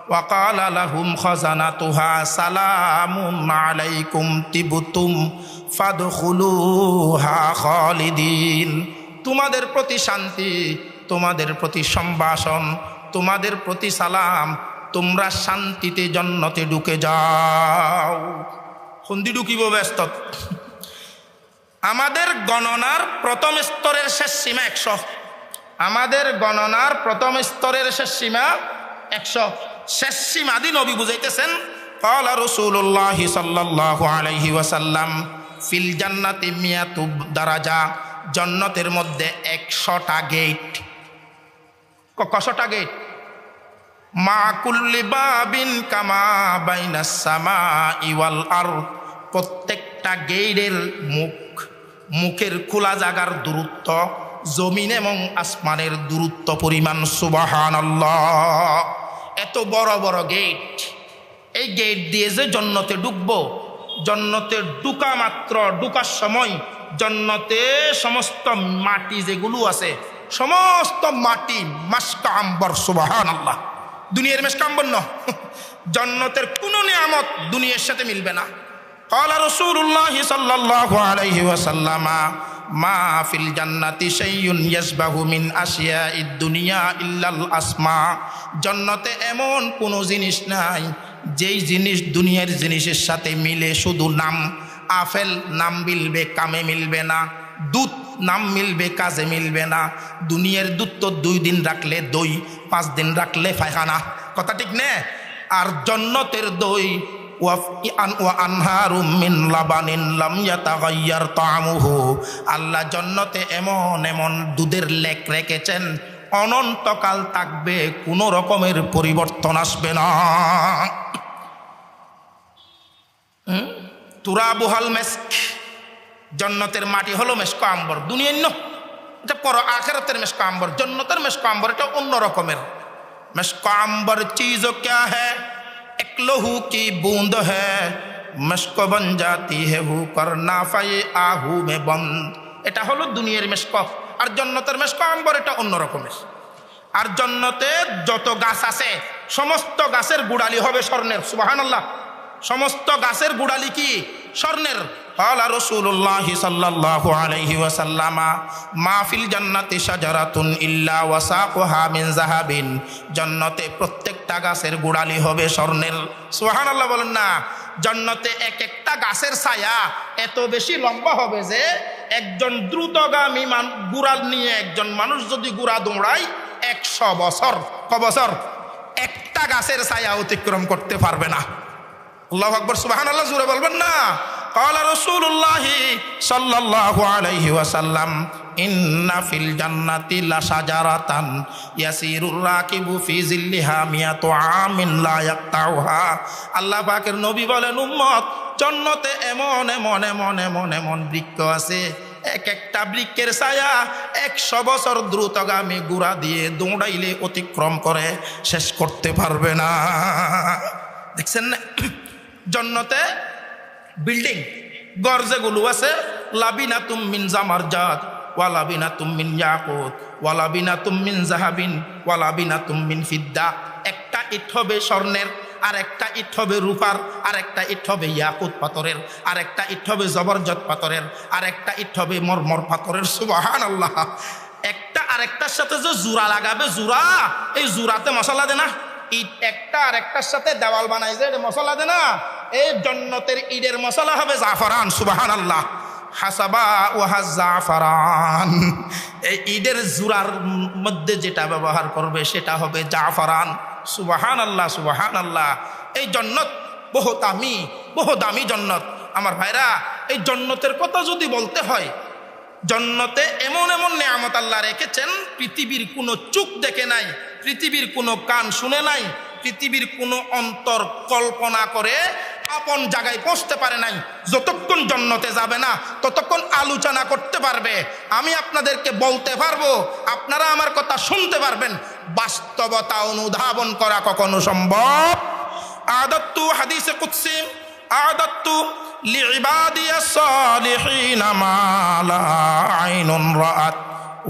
ওয়াকালা লাহুম খাজানাতুহা সালামুন আলাইকুম তিবতুম ফাদখুলুহা খালিদিন, তোমাদের প্রতি শান্তি, তোমাদের প্রতি সম্ভাষণ, তোমাদের প্রতি সালাম, তোমরা শান্তিতে জান্নাতে ঢুকে যাও। সন্ধি ঢুকিব ব্যস্ত। আমাদের গণনার প্রথম স্তরের শেষ সীমা 100। আমাদের গণনার প্রথম স্তরের শেষ সীমা 100। শেষ সীমা দি নবী বুঝাইতেছেন, ক্বালা রাসূলুল্লাহি সাল্লাল্লাহু আলাইহি ওয়াসাল্লাম ফিল জান্নাতি মিয়াতু দারাজা, জান্নাতের মধ্যে 100টা গেট। কয়টা গেট? মা কুল্লি বাবিন কামা বাইনাস সামাই ওয়াল আরদ, প্রত্যেকটা গেটের মুখের খোলা জায়গার দূরত্ব জমিন এবং আসমানের দূরত্ব পরিমাণ। সুবহানাল্লাহ! এত বড় বড় গেট। এই গেট দিয়ে যে জান্নাতে ঢুকবো, জান্নাতে ঢুকা মাত্র, ঢুকার সময় জান্নাতে সমস্ত মাটি যেগুলো আছে, সমস্ত মাটি মাসকা আম্বর। সুবহানাল্লাহ! দুনিয়ার মেশকা আম্বর ন, জান্নাতের কোনো নিয়ামত দুনিয়ার সাথে মিলবে না। ক্বালা রাসূলুল্লাহি সাল্লাল্লাহু আলাইহি ওয়াসাল্লাম মা ফিল জান্নাতি শাইউন ইয়াসবাহু মিন আশিয়াইদ দুনিয়া ইল্লাল আসমা, জান্নাতে এমন কোনো জিনিস নাই যেই জিনিস দুনিয়ার জিনিসের সাথে মিলে শুধু নাম। আপেল নাম মিলবে, কামে মিলবে না। দুধ নাম মিলবে, কাজে মিলবে না। দুনিয়ার দুধ তো 2 দিন রাখলে দই, 5 দিন রাখলে পায়খানা, কথা ঠিক নে? আর জান্নাতের দই আনহারুম মিন লাবানিন লাম ইয়াতাগায়্যার তা'আমুহু, আল্লাহ জান্নাতে এমন এমন দুধের লেক রেখেছেন, অনন্তকাল থাকবে, কোনো রকমের পরিবর্তন আসবে না। তুরাবুহাল মেস্ক, জান্নাতের মাটি হলো মেশক আম্বর। দুনিয়ার ন, এটা পর আখিরাতের মেশক আম্বর। জান্নাতের মেশক আম্বর এটা অন্য রকমের। মেশক আম্বর চিজ क्या है? एक लहू की बूंद है, मश्क बन जाती है हु कर नाफाए आहू में बंद। এটা হলো দুনিয়ার মেশক। আর জান্নাতের মেশক আম্বর এটা অন্য রকমের। আর জান্নাতে যত গাছ আছে সমস্ত গাছের গুড়ালি হবে স্বর্ণের। সুবহানাল্লাহ! সমস্ত গাছের গুড়ালি কি? স্বর্ণের। ক্বালা রাসূলুল্লাহি সাল্লাল্লাহু আলাইহি ওয়াসাল্লাম মা ফিল জান্নাতি শাজারাতুন ইল্লা ওয়াসাকুহা মিন যাহাবিন, জান্নাতে প্রত্যেকটা গাছের গুড়ালি হবে স্বর্ণের। সুবহানাল্লাহ বলেন না? জান্নাতে এক একটা গাছের ছায়া এত বেশি লম্বা হবে যে একজন দ্রুতগামী গুড়াল নিয়ে একজন মানুষ যদি গুড়া দৌড়ায় 100 বছর, ক বছর, একটা গাছের ছায়া অতিক্রম করতে পারবে না। আল্লাহু আকবার! সুবহানাল্লাহ! জোরে বলবেন না? ক্বালা রাসূলুল্লাহি সাল্লাল্লাহু আলাইহি ওয়াসাল্লাম ইন্না ফিল জান্নাতি লাশাজারাতান ইয়াসিরুর রাকিবু ফি জিল্লিহা মিয়াতু আমিন লা ইয়াকতাউহা। আল্লাহ পাকের নবী বলেন, উম্মত, জান্নাতে এমন এমন এমন এমন এমন বৃক্ষ আছে, এক একটা বৃক্ষের ছায়া 100 বছর দ্রুতগামী গুড়া দিয়ে দৌড়াইলে অতিক্রম করে শেষ করতে পারবে না। দেখছেন না, জান্নাতে বিল্ডিং ঘর যেগুলো আছে, লাবিনাতুম মিন জামারজাত ওয়া লাবিনাতুম মিন ইয়াকুত ওয়া লাবিনাতুম মিন যাহাবিন ওয়া লাবিনাতুম মিন ফিদ্দা। একটা ইট হবে স্বর্ণের, আর একটা ইট হবে রূপার, আর একটা ইট হবে ইয়াকুত পাথরের, আর একটা ইট হবে জবরজত পাথরের, আর একটা ইট হবে মরমর পাথরের। সুবহানাল্লাহ। একটা আরেকটার সাথে যে জোড়া লাগাবে, জোড়া, এই জোড়াতে মশলা দে না, ইট একটা আর একটার সাথে দেওয়াল বানাই যে মশলা দে না, এই জান্নাতের ইটের মশলা হবে জাফরান। সুবহানাল্লাহ। হাসাবা ওয়া জাফরান, এই ইটের জোড়ার মধ্যে যেটা ব্যবহার করবে সেটা হবে জাফরান। সুবহানাল্লাহ, সুবহানাল্লাহ। এই জান্নাত বহু দামি জান্নাত। আমার ভাইরা, এই জান্নাতের কথা যদি বলতে হয়, জান্নাতে এমন এমন নিয়ামত আল্লাহ রেখেছেন, পৃথিবীর কোনো চোখ দেখে নাই, পৃথিবীর কোনো কান শুনে নাই, পৃথিবীর কোনো অন্তর কল্পনা করে আপন জায়গায় পৌঁছতে পারে নাই। যতক্ষণ জান্নাতে যাবে না ততক্ষণ আলোচনা করতে পারবে, আমি আপনাদেরকে বলতে পারবো, আপনারা আমার কথা শুনতে পারবেন, বাস্তবতা অনুধাবন করা কখনো সম্ভব। আদাত্তু হাদিসে কুদসি, আদাত্তু লিইবাদিয়াস সালিহিন মা লা আইনুন রাআত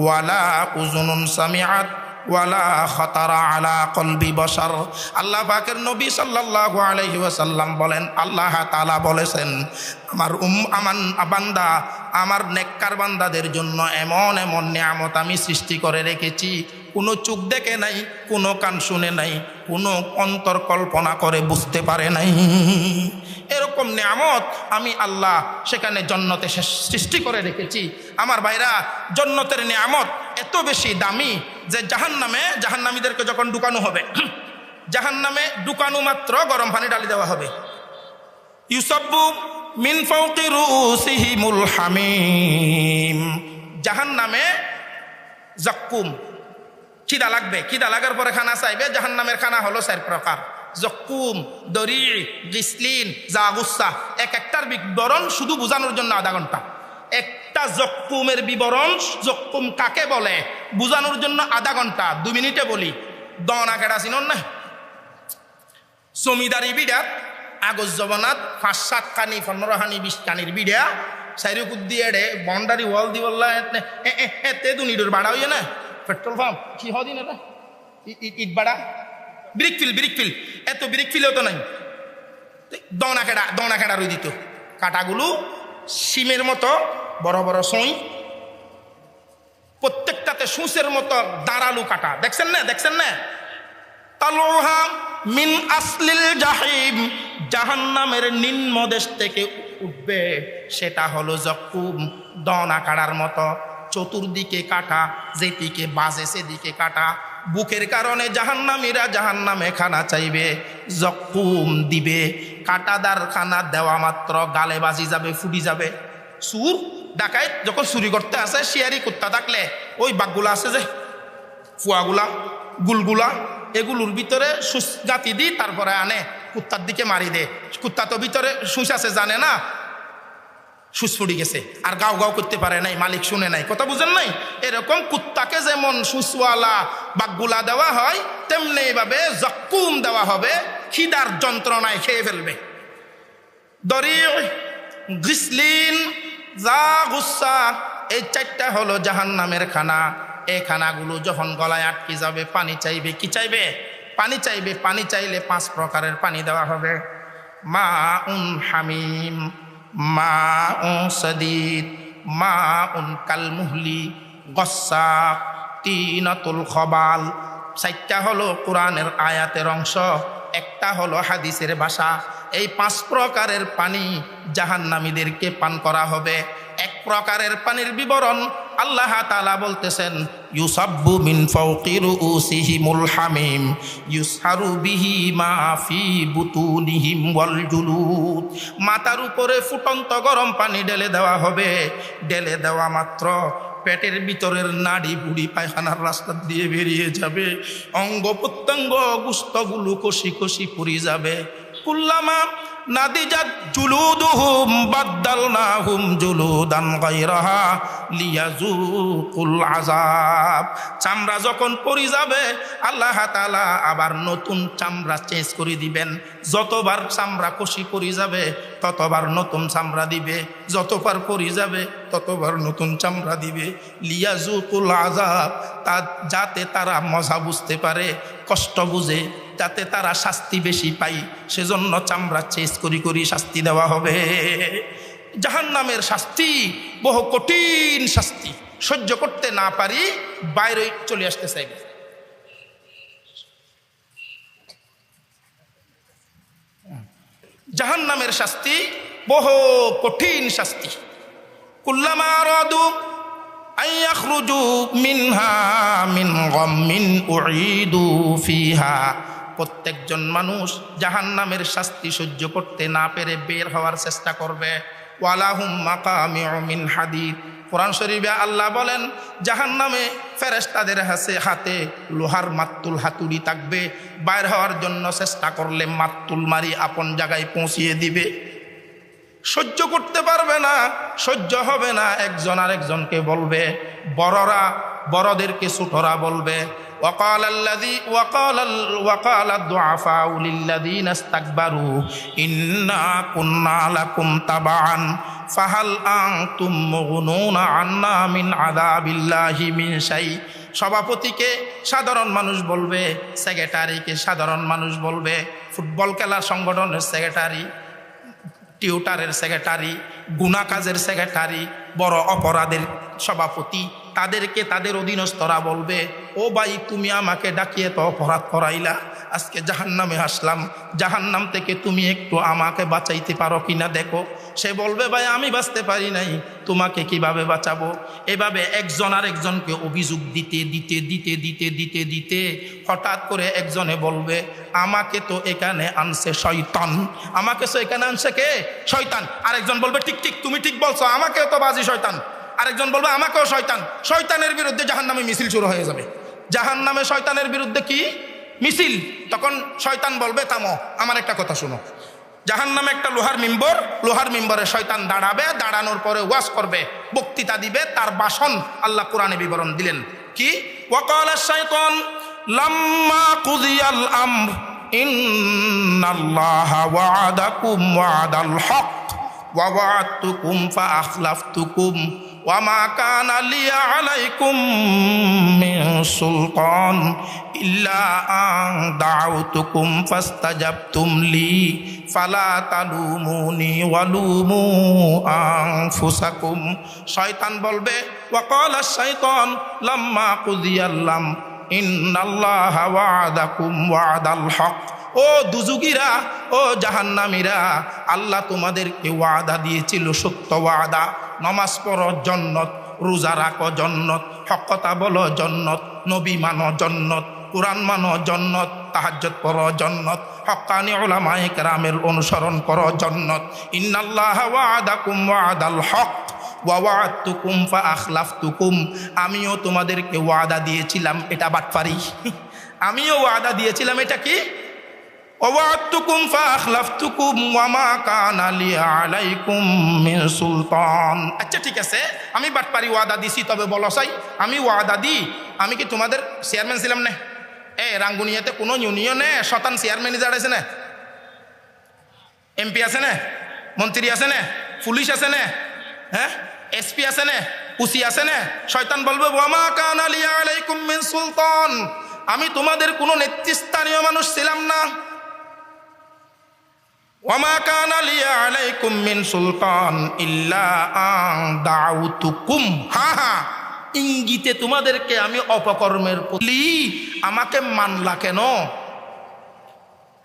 ওয়ালা উযুনুন সামিআত ওয়ালা খাতারা আলা কলবি বশর। আল্লাহ পাকের নবী সাল্লাল্লাহু আলাইহি ওয়াসাল্লাম বলেন, আল্লাহ তাআলা বলেছেন, আমার বান্দা, আমার নেককার বান্দাদের জন্য এমন এমন নিয়ামত আমি সৃষ্টি করে রেখেছি, কোনো চোখ দেখে নাই, কোনো কান শুনে নাই, কোনো অন্তর কল্পনা করে বুঝতে পারে নাই। এরকম নিয়ামত আমি আল্লাহ সেখানে জান্নাতে সৃষ্টি করে রেখেছি। আমার ভাইরা, জান্নাতের নিয়ামত এত বেশি দামি যে জাহান্নামীদেরকে যখন ঢুকানো হবে, জাহান্নামে ঢুকানো মাত্র গরম পানি ঢালি দেওয়া হবে। ইউসাব্বু মিন ফাওকি রুসিহিমুল হামিম। জাহান্নামে জাক্কুম, খিদা লাগবে, খিদা লাগার পরে খানা চাইবে। জাহান্নামের খানা হলো 4 প্রকার: জক্কুম, দরি, গিসলিন, জাগুসা। এক একটার বিবরণ শুধু বোঝানোর জন্য আধা ঘন্টা। একটা জক্কুমের বিবরণ, জক্কুম কাকে বলে বোঝানোর জন্য আধা ঘন্টা। 2 মিনিটে বলি। দনা কেডা চিনন না? জমিদারি বিড়াত আগজ জবনাত 5-7 কানি 15 কানি 20 কানির বিড়া চারিকুদ দিয়ে বাউন্ডারি ওয়াল দি বললা এতে 2 মিনিটের ভাড়া হইয়ে না। পেট্রোল পাম্প কি হদিন এটা ইট ভাড়া, ব্রিকফিল এত ব্রিকফিলেও তো নাই। দনা কেডা রই দিত। কাটাগুলো সিমের মতো বড় বড় সই, প্রত্যেকটাতে সুসের মতো দাঁড়ালু কাটা। দেখছেন না? তালুহা মিন আসলিল জাহিম, জাহান্নামের নিম্নদেশ থেকে উঠবে, সেটা হলো জক্কুম। দনা কাটার মতো চতুর্দিকে কাটা, যেদিকে বাজে সেদিকে কাটা। বুকের কারণে জাহান্নামীরা জাহান্নামে খানা চাইবে, জক্কুম দিবে। কাটাদার খানা দেওয়া মাত্র গালে বাজি যাবে, ফুটি যাবে। সুর ডাকায় যখন চুরি করতে আসে, শিয়ারি কুত্তা থাকলে ওই বাঘগুলা আছে যে ফুয়াগুলা, গুলগুলা, এগুলোর ভিতরে সুচ গাঁতি দিই, তারপরে আনে কুত্তার দিকে মারি দে। কুত্তা তো ভিতরে সুচ আছে জানে না, সুচ ফুটি গেছে আর গাও গাও করতে পারে নাই, মালিক শুনে নাই। কথা বুঝেন নাই? এরকম কুত্তাকে যেমন সুচওয়ালা বাঘগুলা দেওয়া হয়, তেমনি এইভাবে জক্কুম দেওয়া হবে, খিদার যন্ত্রণায় খেয়ে ফেলবে। দরি, গিসলিন, জাগুসা, এই 4টা হলো জাহান্নামের খানা। এই খানাগুলো যখন গলায় আটকে যাবে, পানি চাইবে। কি চাইবে? পানি চাইবে। পানি চাইলে 5 প্রকারের পানি দেওয়া হবে: মাউন হামিম, মাউন সাদিদ, মাউন কালমুহলি, গসাক, তিনাতুল খবাল। 4টা হলো কোরআনের আয়াতের অংশ, একটা হলো হাদিসের ভাষা। এই 5 প্রকারের পানি জাহান্নামীদেরকে পান করা হবে। 1 প্রকারের পানির বিবরণ আল্লাহ তাআলা বলতেছেন, ইউসাব্বু মিন ফাওকি রুউসিহিমুল হামিম ইউসহারু বিহি মা ফি বুতুনিহিম ওয়াল জুলুদ। মাথার উপরে ফুটন্ত গরম পানি ঢেলে দেওয়া হবে। ঢেলে দেওয়া মাত্র পেটের ভিতরের নাড়ি বুড়ি পায়খানার রাস্তা দিয়ে বেরিয়ে যাবে, অঙ্গ প্রত্যঙ্গ গুস্তগুলো কষি কষি পুড়ি যাবে। কুল্লামা নাদিজাত জুলুদুহুম বাদদালনাহুম জুলুদান গায়রাহা লিয়াযুকুল আযাব। চামড়া যখন পড়ে যাবে আল্লাহ তাআলা আবার নতুন চামড়া চেঞ্জ করে দিবেন। যতবার চামড়া কষি পড়ে যাবে ততবার নতুন চামড়া দিবে, যতবার পড়ে যাবে ততবার নতুন চামড়া দিবে। লিয়াযুকুল আযাব, যাতে তারা মজা বুঝতে পারে, কষ্ট বুঝে, যাতে তারা শাস্তি বেশি পায়, সেজন্য চামড়া চেঞ্জ করি করি শাস্তি দেওয়া হবে। জাহান্নামের শাস্তি বহু কঠিন শাস্তি, সহ্য করতে না পারি বাইরে চলে আসতে চাইবে। জাহান্নামের শাস্তি বহু কঠিন শাস্তি। কুল্লামা আরাদু আন ইয়াখরুজু মিনহা মিন গাম্মিন উঈদু ফিহা। প্রত্যেকজন মানুষ জাহান্নামের শাস্তি সহ্য করতে না পেরে বের হওয়ার চেষ্টা করবে। ওয়ালাহুম মাকামিউ মিন হাদিদ। কোরআন শরীফে আল্লাহ বলেন জাহান্নামে ফেরেশতাদের হাতে লোহার মাত্তুল হাতুড়ি থাকবে। বাইর হওয়ার জন্য চেষ্টা করলে মাত্তুল মারি আপন জায়গায় পৌঁছিয়ে দিবে। সহ্য করতে পারবে না, সহ্য হবে না, একজন আরেকজনকে বলবে, বড়রা বড়দেরকে ছোটরা বলবে। ওয়াকাল দুআফাউ লিল্লাযীনা ইসতাকবারু ইন্না কুন্না লাকুম তাবাআন ফাহাল আনতুম মুগনুনা আন্না মিন আযাবিল্লাহি মিন শাই। সভাপতিকে সাধারণ মানুষ বলবে, সেক্রেটারিকে সাধারণ মানুষ বলবে, ফুটবল খেলার সংগঠনের সেক্রেটারি, টিউটারের সেক্রেটারি, গুনাহ কাজের সেক্রেটারি, বড় অপরাধের সভাপতি, তাদেরকে তাদের অধীনস্থরা বলবে, ও ভাই তুমি আমাকে ডাকিয়ে তো অপরাধ করাইলা, আজকে জাহান্নামে আসলাম, জাহান্নাম থেকে তুমি একটু আমাকে বাঁচাইতে পারো কিনা দেখো। সে বলবে, ভাই আমি বাঁচতে পারি নাই, তোমাকে কিভাবে বাঁচাবো। এভাবে একজন আর একজনকে অভিযোগ দিতে দিতে দিতে দিতে দিতে দিতে হঠাৎ করে একজনে বলবে, আমাকে তো এখানে আনছে শয়তান, আমাকে তো এখানে আনছে কে? শয়তান। আরেকজন বলবে, ঠিক ঠিক তুমি ঠিক বলছো, আমাকেও তো বাজি শয়তান। আরেকজন বলবে, আমাকেও শয়তান। শয়তানের বিরুদ্ধে জাহান্নামে মিছিল শুরু হয়ে যাবে। জাহান্নামে শয়তানের বিরুদ্ধে কি মিছিল? তখন শয়তান বলবে, থামো, আমার একটা কথা শুনো। জাহান্নামে একটা লোহার মিম্বর, লোহার মিম্বরে শয়তান দাঁড়াবে, দাঁড়ানোর পরে ওয়াজ করবে, বক্তৃতা দিবে, তার ভাষণ আল্লাহ কোরআনে বিবরণ দিলেন কি? ওয়াকালা শাইতান লাম্মা কুদিয়াল আমর ইন্নাল্লাহা ওয়া'আদাকুম ওয়া'দাল হক ওয়া ওয়া'আদতুকুম ফাআখলাফতুকুম ওয়া মা কানা লিয়া আলাইকুম মিন সুলতান ইল্লা আন দাউতুকুম ফাস্তাজাবতুম লি ফালা তালুমুনি ওয়ালুমু আনফুসাকুম। শয়তান বলবে, ওয়াকালা শাইতান লাম্মা কুদিয়াল আমর ইন্নাল্লাহা ওয়া'আদাকুম ওয়া'দাল হক। ও দুজুগীরা, ও জাহান্নামীরা, আল্লাহ তোমাদেরকে ওয়াদা দিয়েছিল সত্য ওয়াদা। নামাজ পড়ো জান্নাত, রোজা রাখো জান্নাত, হক কথা বলো জান্নাত, নবী মানো জান্নাত, কুরআন মানো জান্নাত, তাহাজ্জুদ পড়ো জান্নাত, হক্কানি উলামায়ে কেরামের অনুসরণ করো জান্নাত। ইন্নাল্লাহা ওয়া'আদাকুম ওয়া'দাল হক ওয়া ওয়া'আদতুকুম ফাআখলাফতুকুম। আমিও তোমাদেরকে ওয়াদা দিয়েছিলাম, এটা বাটপারি। আমিও ওয়াদা দিয়েছিলাম, এটা কি? ওয়া'আদতুকুম ফাআখলাফতুকুম ওয়া মা কানা লি আলাইকুম মিন সুলতান। আচ্ছা ঠিক আছে, আমি বাটপারি ওয়াদা দিছি, তবে বলো চাই আমি ওয়াদা দিই, আমি কি তোমাদের চেয়ারম্যান ছিলাম না? রাঙ্গুনিয়াতে কোনো ইউনিয়নে শতান চেয়ারম্যান আছে না? এমপি আছে না? মন্ত্রী আছে না? পুলিশ আছে না? হ্যাঁ, এসপি আছে না? উসি আছে না? শয়তান বলবে, ওয়া মা কানা লি আলাইকুম মিন সুলতান, আমি তোমাদের কোনো নেতৃস্থানীয় মানুষ ছিলাম না। ওয়ামা কানা লি আলাইকুম মিন সুলতান ইল্লা আন দাউতুকুম। হ্যাঁ, ইঙ্গিতে তোমাদেরকে আমি অপকর্মের প্রতি, আমাকে মানলা কেন?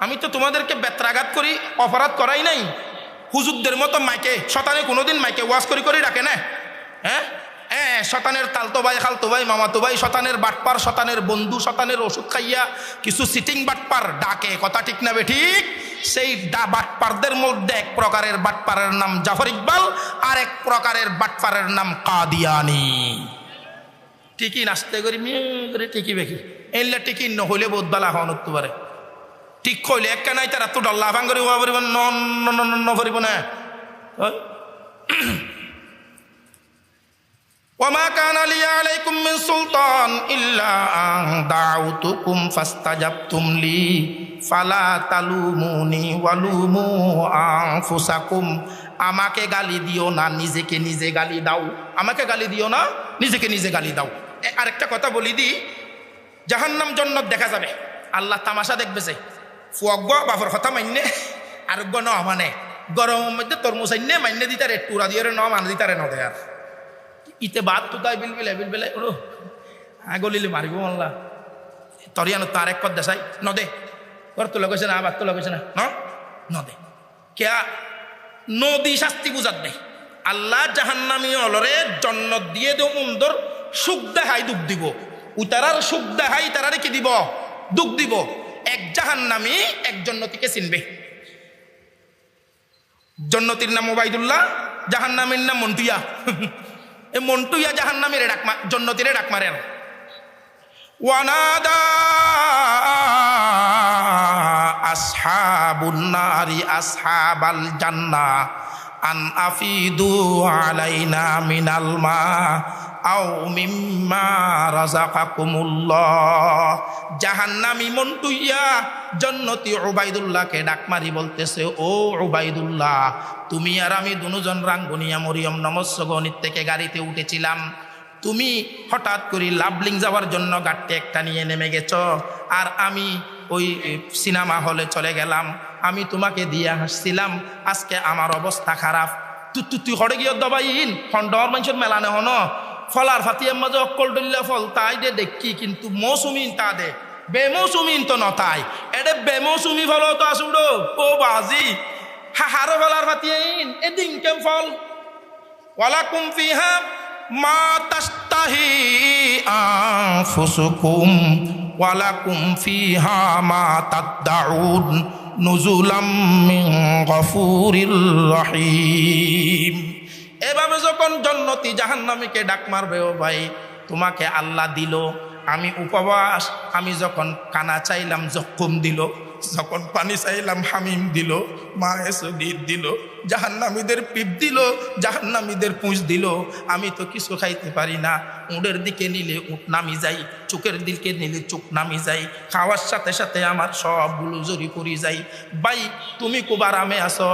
আমি তো তোমাদেরকে বেত্রাঘাত করি, অপরাধ করাই নাই। হুজুরদের মতো মাইকে, শতানে কোনোদিন মাইকে ওয়াজ করি করি ডাকে না? হ্যাঁ, শতানের তালতো ভাই, খালতো ভাই, মামাতো ভাই, শতানের বাটপার, শতানের বন্ধু, শতানের ওষুধ খাইয়া কিছু সিটিং বাটপার ডাকে, কথা ঠিক না বেঠিক? সেই বাটপারদের মধ্যে এক প্রকারের বাটপারের নাম জাফর ইকবাল, আর এক প্রকারের বাটপারের নাম কাদিয়ানি। টিকি নাচতে করি করে টিকি বেকি এলে টিকি নহলে বহুত বালা হন উঠতে পারে। ঠিক কইলে একটা নাই তারা তো ডল্লা ভাঙ করি হওয়া পারিব নরিব না। ওয়ামা কানা লি আলাইকুম মিন সুলতান ইল্লা আন দাউতুকুম ফাস্তাজাবতুম লি ফালা তালুমুনি ওয়ালুমু আনফুসাকুম। আমাকে গালি দিও না, নিজেকে নিজে গালি দাও। আমাকে গালি দিও না, নিজেকে নিজে গালি দাও। আরেকটা কথা বলি দি, জাহান্নাম জান্নাত দেখা যাবে, আল্লাহ তামাশা দেখবে যে ফুয়াগ্গ বাপর কথা মাইনে আরোগ্য ন মানে গরমের মধ্যে তরমুজ আইনে মাইনে দিতারে টুরা দিয়ে ন মান দিতারে ন দেয়। আর ইতে বাদ তো তাই বিল ও গলিলে মারিব আল্লাহ তরিয়ানো তার এক পদ দেশাই নদে তোর তো লগেছে না, আবার তো লগেছে না নদে কেয়া নদী শাস্তি বুঝাত দেয়। আল্লাহ জাহান্নামী অলরে জন্নত দিয়ে দেও উন্দর সুখ দেখাই দুঃখ দিব, উতারার সুখ দেখাই তারারে কি দিব, দুঃখ দিব। এক জাহান্নামী এক জন্নতীকে চিনবে। জন্নতীর নাম ওবাইদুল্লাহ, জাহান্নামীর নাম মন্টুইয়া। এই মন্টুইয়া জাহান্নামীর জন্নতীরে ডাক মারেন। ওয়ানাদা আসহাবুন নারি আসহাবাল জান্নাহ আন আফিদু আলাইনা মিনাল মা আও মিম্মা রাযাকাকুমুল্লাহ। জাহান্নামী মন্টুইয়া জন্নতি উবাইদুল্লাহকে ডাক মারি বলতেছে, ও উবাইদুল্লাহ, তুমি আর আমি দুজন রাঙ্গুনিয়া মরিয়ম নমস্যগণিত থেকে গাড়িতে উঠেছিলাম, তুমি হঠাৎ করে লাভলিং যাওয়ার জন্য গাড়িতে একটা নিয়ে নেমে গেছ, আর আমি ওই সিনেমা হলে চলে গেলাম, আমি তোমাকে দিয়ে হাসছিলাম, আজকে আমার অবস্থা খারাপ। তুই হড়ে গিয়ে দবাইন খন্ডর মানুষের মেলানে হন ফলার ফাতিয়ার মাঝে অক্কল ডল্লা ফল তাই দে দেখি, কিন্তু মৌসুমিন তা দে, বেমৌসুমিন তো নতাই। এটা বেমৌসুমি ফল তো আসুড়ো ও বাজি হাহারো ফলার ফাতিয়াইন এদিন কেম ফল ওয়ালাকুম ফিহা মা তাশতাহি আনফুসুকুম ওয়ালাকুম ফিহা মা তাদউন নুজুলাম মিন গফুরির রহিম। এভাবে যখন জন্নতি জাহান্নামীকে ডাক মারবে, ও ভাই তোমাকে আল্লাহ দিল, আমি উপবাস, আমি যখন কানা চাইলাম জখম দিল, যখন পানি চাইলাম হামিম দিল, মায়ে সগীর দিল, জাহান্নামীদের পিপ দিল, জাহান্নামীদের পুঁজ দিল, আমি তো কিছু খাইতে পারি না। উটের দিকে নিলে উট নামি যাই, চোখের দিকে নিলে চোখ নামি যাই, খাওয়ার সাথে সাথে আমার সবগুলো জরি পড়ি যাই। ভাই তুমি খুব আরামে আছো,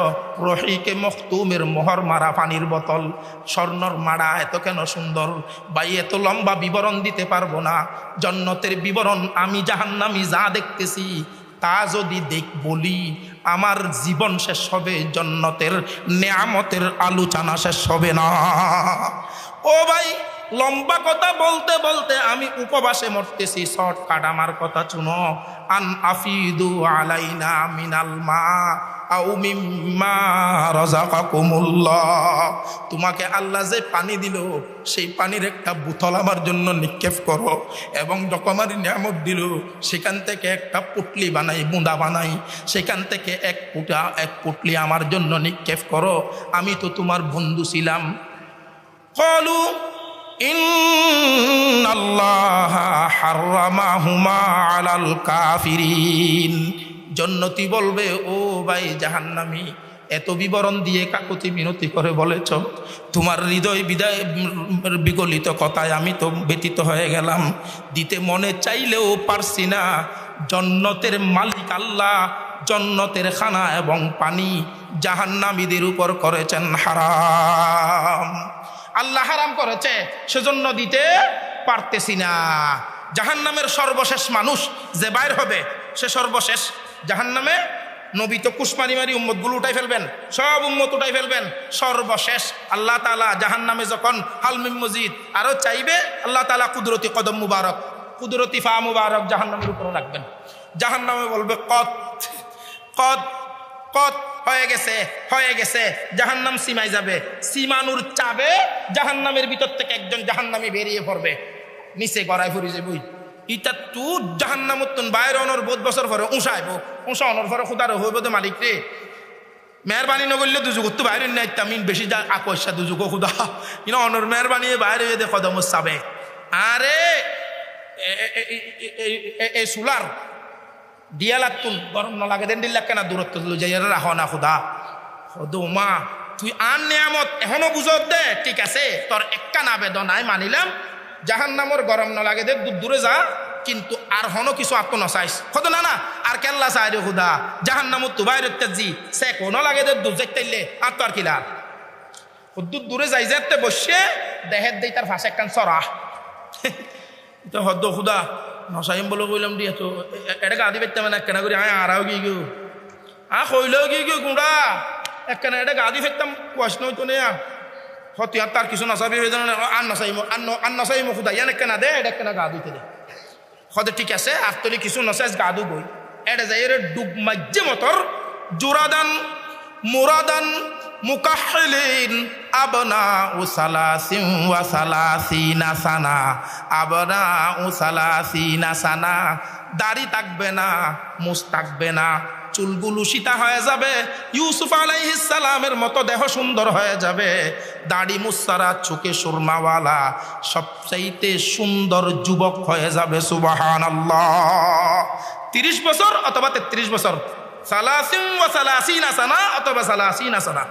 রহিকে মখতুমের মোহর মারা পানির বোতল, স্বর্ণর মাড়া এত কেন সুন্দর? ভাই এত লম্বা বিবরণ দিতে পারবো না, জন্নতের বিবরণ আমি জাহান্নামী যা দেখতেছি তা যদি বলি আমার জীবন শেষ হবে, জন্নতের নেয়ামতের আলোচনা শেষ হবে না। ও ভাই লম্বা কথা বলতে বলতে আমি উপবাসে মরতেছি, শর্টকাট আমার কথা শুনো। আন আফিদু আলাইনা মিনাল মা আও মিম্মা রাযাকাকুমুল্লাহ। তোমাকে আল্লাহ যে পানি দিল সেই পানির একটা বোতল আমার জন্য নিক্ষেপ করো, এবং যখন আমার নিয়ামত দিল সেখান থেকে একটা পুটলি বানাই, বুঁদা বানাই, সেখান থেকে এক পুটলি আমার জন্য নিক্ষেপ করো, আমি তো তোমার বন্ধু ছিলাম। ক্বালু ইন্নাল্লাহা হাররামাহুমা আলাল কাফিরিন। জন্নতি বলবে, ও ভাই জাহান্নামী, এত বিবরণ দিয়ে কাকুতি মিনতি করে বলেছ, তোমার হৃদয় বিগলিত কথায় আমি তো ব্যতীত হয়ে গেলাম, দিতে মনে চাইলেও পারছি না। জন্নতের মালিক আল্লাহ জন্নতের খানা এবং পানি জাহান্নামীদের উপর করেছেন হারাম। আল্লাহ হারাম করেছে, সেজন্য দিতে পারতেছি না। জাহান্নামের সর্বশেষ মানুষ যে বাইর হবে সে সর্বশেষ। জাহান্নামে নবী তো কুশমারি মারি উম্মতগুলো উঠাই ফেলবেন, সব উম্মত উঠাই ফেলবেন, সর্বশেষ আল্লাহ তাআলা জাহান্নামে যখন হালমিম মজিদ আরো চাইবে, আল্লাহ তাআলা কুদরতি কদম মুবারক, কুদরতি ফা মুবারক জাহান্নামের উপরে রাখবেন। জাহান্নামে বলবে কত কত কত হয়ে গেছে জাহান্নাম সীমাই যাবে, সীমানুর চাবে জাহান্নামের ভিতর থেকে একজন জাহান্নামী বেরিয়ে পড়বে, নিচে গড়াই ফুরি যাবই। ইটা তু জাহান্নামুত্তুন বাইরে অনর বহুত বছর পরে উঁসাইব, উঁসা অনর পরে খুদার হইব তো মালিক রে মেহরবানি নগরলে দুযুগত তো বাইরে নাই তামিন বেশি যা আকস্যা দুযুগ খুদা ইনো অনর মেহরবানি বাইরে দে কদম চাবে। আরে এই সুলার দিয়ালাতুন গরম ন লাগে দেন দিল্লা কেনা দূরত্ব যাই রাখ না খুদা মা তুই আন নিয়ামত এখনো বুঝত দে, ঠিক আছে তোর একটা আবেদন আয় মানিলাম, জাহান্নামর গরম ন লাগে দে দূরে যা, কিন্তু আর হনো কিছু আত্ম নচাইস কত না না আর কেল্লা চাই রে খুদা জাহান্নামত তো বাইরে জি সে কোনো লাগে দে দূর যাইতে আর তো আর কিলা দূর দূরে যাই যেতে বসে দেহের দেই তার ফাঁসে একখান চড়া তো হদ্দ খুদা নসাইম বলে কইলাম দিয়ে তো এটা গাদি পেতে মানে একখানা করি আয় আরাও কি গো কইলেও কি গো গুঁড়া একখানা এটা গাদি ফেরতাম কুয়াশ নই তো নেয়া হতে আর তার কিছু নসাবি হয়ে যান আর নসাইম খুদা ইয়ান একখানা দে এটা একখানা গা দিতে দে হদে ঠিক আছে আর তোলে কিছু নসাইস গা দু বই এটা যাই রে ডুব মাজ্জে মতর জোরাদান মুরাদান মুকাহলিন আবনা উসালাসিন ওয়া সালাসিনা সানা, আবনা উসালাসিনা সানা, দাড়ি থাকবে না, মুছ থাকবে না, চুলগুলো সীতা হয়ে যাবে, ইউসুফ আলাইহিস সালামের মতো দেহ সুন্দর হয়ে যাবে, দাড়ি মুসারা চোখে সুরমাওয়ালা সবচাইতে সুন্দর যুবক হয়ে যাবে। সুবহানাল্লাহ। 30 বছর অথবা 33 বছর, সালাসিন ওয়া সালাসিনা সানা অথবা সালাসিনা সানা,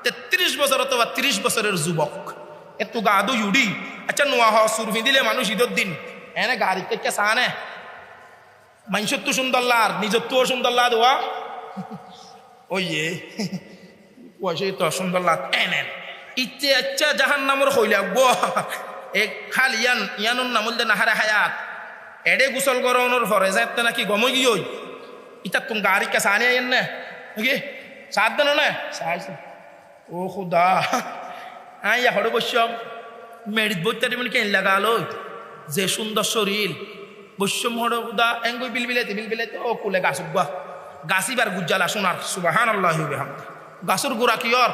33 বছর অথবা 30 বছরের যুবক এত গাদু ইউডি। আচ্ছা নোয়া হ সুরফি দিলে মানুষ ঈদের দিন এনে গাড়ি থেকে সানে মানুষের তো সুন্দর লার নিজের তো সুন্দর লা দোয়া ওই পয়সা তো সুন্দর লাগ এনেন ইচ্ছে আচ্ছা জাহান নামর হইলে এক খাল ইয়ানুর নামুল দে নাহারে হায়াত এডে গুসল গরনোর ফরে যাতে নাকি গমই গিয়ে ইটা তুমি গাড়ি কে সানে আইন না ওকে সাত দেন না সাইছে ও খুদা আই হড় বৈশ্য মেডিত বইতে মানে কেন লাগালো যে সুন্দর শরীর বৈশ্যম হড় খুদা এঙ্গুই বিলবিলাইতে ও কুলে গাছ উঠবা গাছিবার গুজ্জালা সোনার সুবহানাল্লাহি ওয়া বিহামদি গাছর গোড়া কি ওর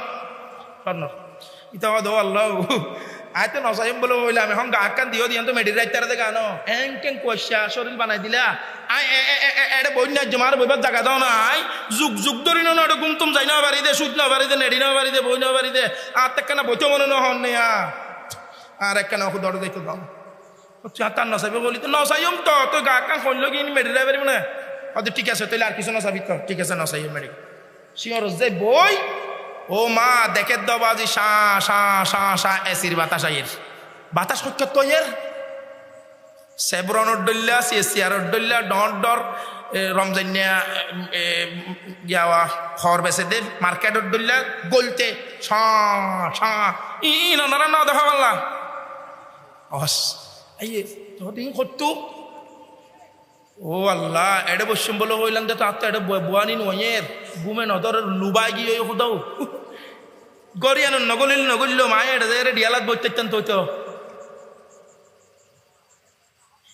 ইতা দো আল্লাহ আইতে নসাইম বলে বললাম এখন গা কান দিও দিয়ান তো মেডির রাইতার দে গানো এং কেন কইসা শরীর বানাই দিলা আই এডে বইনা জমার বইবার জায়গা দাও না আই যুগ যুগ ধরি না ওটা গুমতুম যাই না বাড়ি দে সুদ না বাড়ি দে নেডি না বাড়ি দে বই না বাড়ি দে আর তেকানা বইতে মনে না হন নেয়া আর একখানা ওষুধ অর্ডার দেখতে দাও তার নসাইবে বলি তো নসাইম তো তুই গা কান কইল কি মেডি রাইবারি মানে হয়তো ঠিক আছে তাইলে আর কিছু নসাবি তো ঠিক আছে নসাইম মেডি শিওর যে বই ও মা দেখে দবাজি শা শা শা শা এসির বাতাস আইয়ের বাতাস হচ্ছে তো এর সেব্রনের ডল্লা সিয়ার ডল্লা ডর ডর রমজানিয়া গিয়াওয়া খর বেসে দে মার্কেটের ডল্লা গলতে শা শা ই নারা না দেখা পারলা অস আইয়ে তোদিন করতু ও আল্লাহ এডে বসম বলে হইলাম যে তার তো এটা বুয়ানি নয়ের বুমে নদর লুবাই গিয়ে হুদাও গরিয়ানো নগলিল মায়ের এডে ডিয়ালাত বইতেন তো তো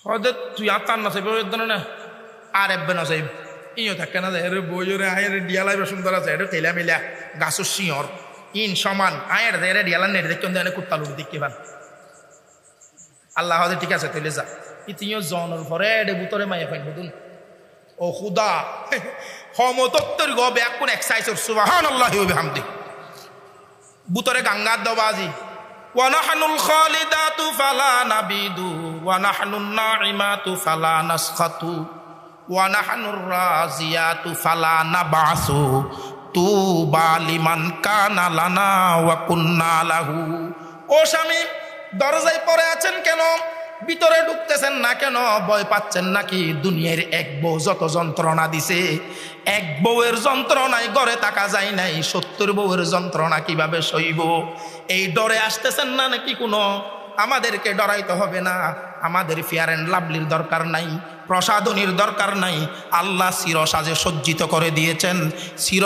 হদে তুই আর তার না চাইবে না আর এব্বে না চাইব ইও থাকে না এর বইরে আয়ের ডিয়ালাই সুন্দর আছে এটা তেলা মিলা গাছর শিঁর ইন সমান আয়ের এর ডিয়ালা নেট দেখুন দেনে কুত্তালুর দেখতে পান আল্লাহ হদে ঠিক আছে তেলে যা ইতিও জনের ভরে এডে বুতরে মাইয়া ফাইন হুদুন ও খুদা সমতত্তর গ ব্যাক কোন এক্সারসাইজ সুবহানাল্লাহি ওয়া বিহামদি বুতরে গাঙ্গার দবাজি ওয়া নাহনুল খালিদাতু ফালা নাবিদু ওয়া নাহনুন নাইমাতু ফালা নাসখাতু ওয়া নাহনুর রাজিয়াতু ফালা নাবাসু তুবা লিমান কানা লানা ওয়া কুন্না লাহু। ও স্বামী দরজায় পড়ে আছেন কেন, ভিতরে ঢুকতেছেন না কেন, ভয় পাচ্ছেন নাকি? দুনিয়ার এক বউ যত যন্ত্রণা দিছে, এক বউয়ের যন্ত্রণায় ঘরে থাকা যায় নাই, 70 বউয়ের যন্ত্রণা কিভাবে সইব? এই ডরে আসতেছেন না নাকি? কোনো আমাদেরকে ডরাইতে হবে না, আমাদের ফেয়ার অ্যান্ড লাভলির দরকার নাই, প্রসাধনীর দরকার নাই। আল্লাহ চির সাজে সজ্জিত করে দিয়েছেন, চির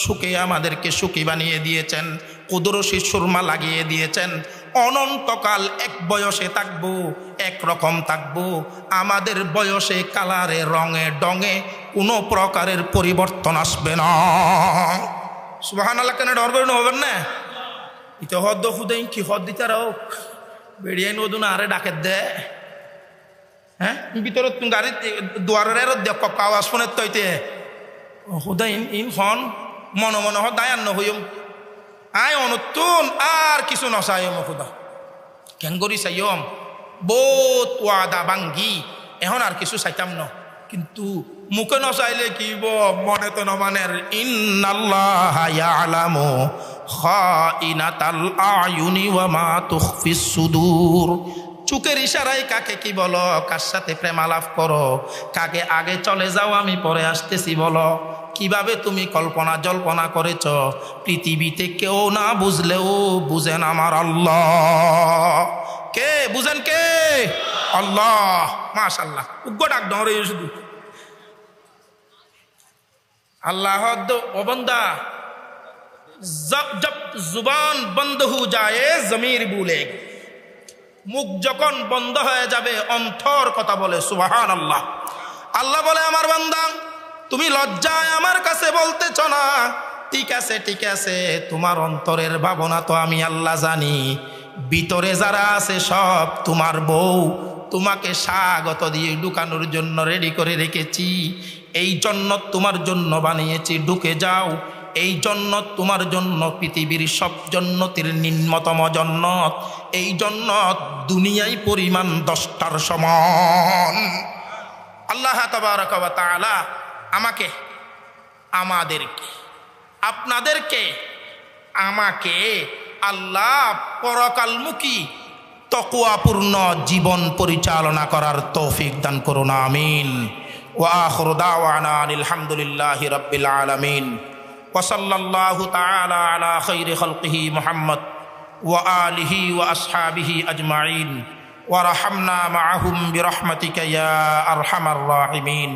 সুখে আমাদেরকে সুখী বানিয়ে দিয়েছেন, কুদরশি সুরমা লাগিয়ে দিয়েছেন। অনন্তকাল এক বয়সে থাকবো, একরকম থাকবো। আমাদের বয়সে, কালারে, রঙে, ডঙে কোনো প্রকারের পরিবর্তন আসবে না। সুবহানাল্লাহ কেন ডর করে হবেন না ইতে হদ খুদেই কি হদ দিতে রাও বেড়িয়ে নদুন আরে ডাকে দে হ্যাঁ ভিতরে গাড়ি দুয়ারের দেখ আওয়াজ শুনে তৈতে হুদাই ইন হন মনে মনে হদ দায়ান্ন হইম আয় অনুতুন আর কিছু নসায়ম খুদা কেন করি চাইম বহুত ওয়াদা বাঙ্গি এখন আর কিছু চাইতাম ন কিন্তু মুখে নচাইলে কি মনে তো নমানের ইন্নাল্লাহ ইয়ালামু খাইনাতাল আয়ুনি ওয়া মা তুখফিস সুদূর চোখের ইশারায় কাকে কি বলো কার সাথে প্রেম আলাপ করো কাকে আগে চলে যাও আমি পরে আসতেছি বলো কিভাবে তুমি কল্পনা জল্পনা করেছ পৃথিবীতে কেউ না বুঝলেও বুঝেন আমার আল্লাহ কে বুঝেন কে আল্লাহ মাশাআল্লাহ উগ্র ডাক ধরে শুধু अल्लाह ओ बंदा जब जुबान बंद हो जाए जमीर बोले मुख যখন বন্ধ হয়ে যাবে অন্তর কথা বলে সুবহানাল্লাহ আল্লাহ বলে আমার বান্দা তুমি লজ্জায় আমার কাছে বলতেছ না ঠিক আছে তোমার অন্তরের ভাবনা তো আমি আল্লাহ জানি ভিতরে যারা আছে সব তোমার বউ তোমাকে স্বাগত দিয়ে ঢুকানোর জন্য রেডি করে রেখেছি এই জন্নত তোমার জন্য বানিয়েছি ঢুকে যাও এই জন্নত তোমার জন্য পৃথিবীর সব জন্নতের নিম্নতম জন্নত এই জন্নত দুনিয়ায় পরিমাণ 10টার সমান আল্লাহ তাবারাক ওয়া তাআলা আমাকে আমাদেরকে আপনাদেরকে আমাকে আল্লাহ পরকালমুখী তাকওয়াপূর্ণ জীবন পরিচালনা করার তৌফিক দান করুন আমিন ওয়া আখিরু দাওয়ানা আলহামদুলিল্লাহি রাব্বিল আলামিন ওয়া সাল্লাল্লাহু তাআলা আলা খাইরি খালকিহি মুহাম্মদ ওয়া আলিহি ওয়া আসহাবিহি আজমাইন ওয়া রাহামনা মাআহুম বিরহমাতিকা ইয়া আরহামার রাহিমিন।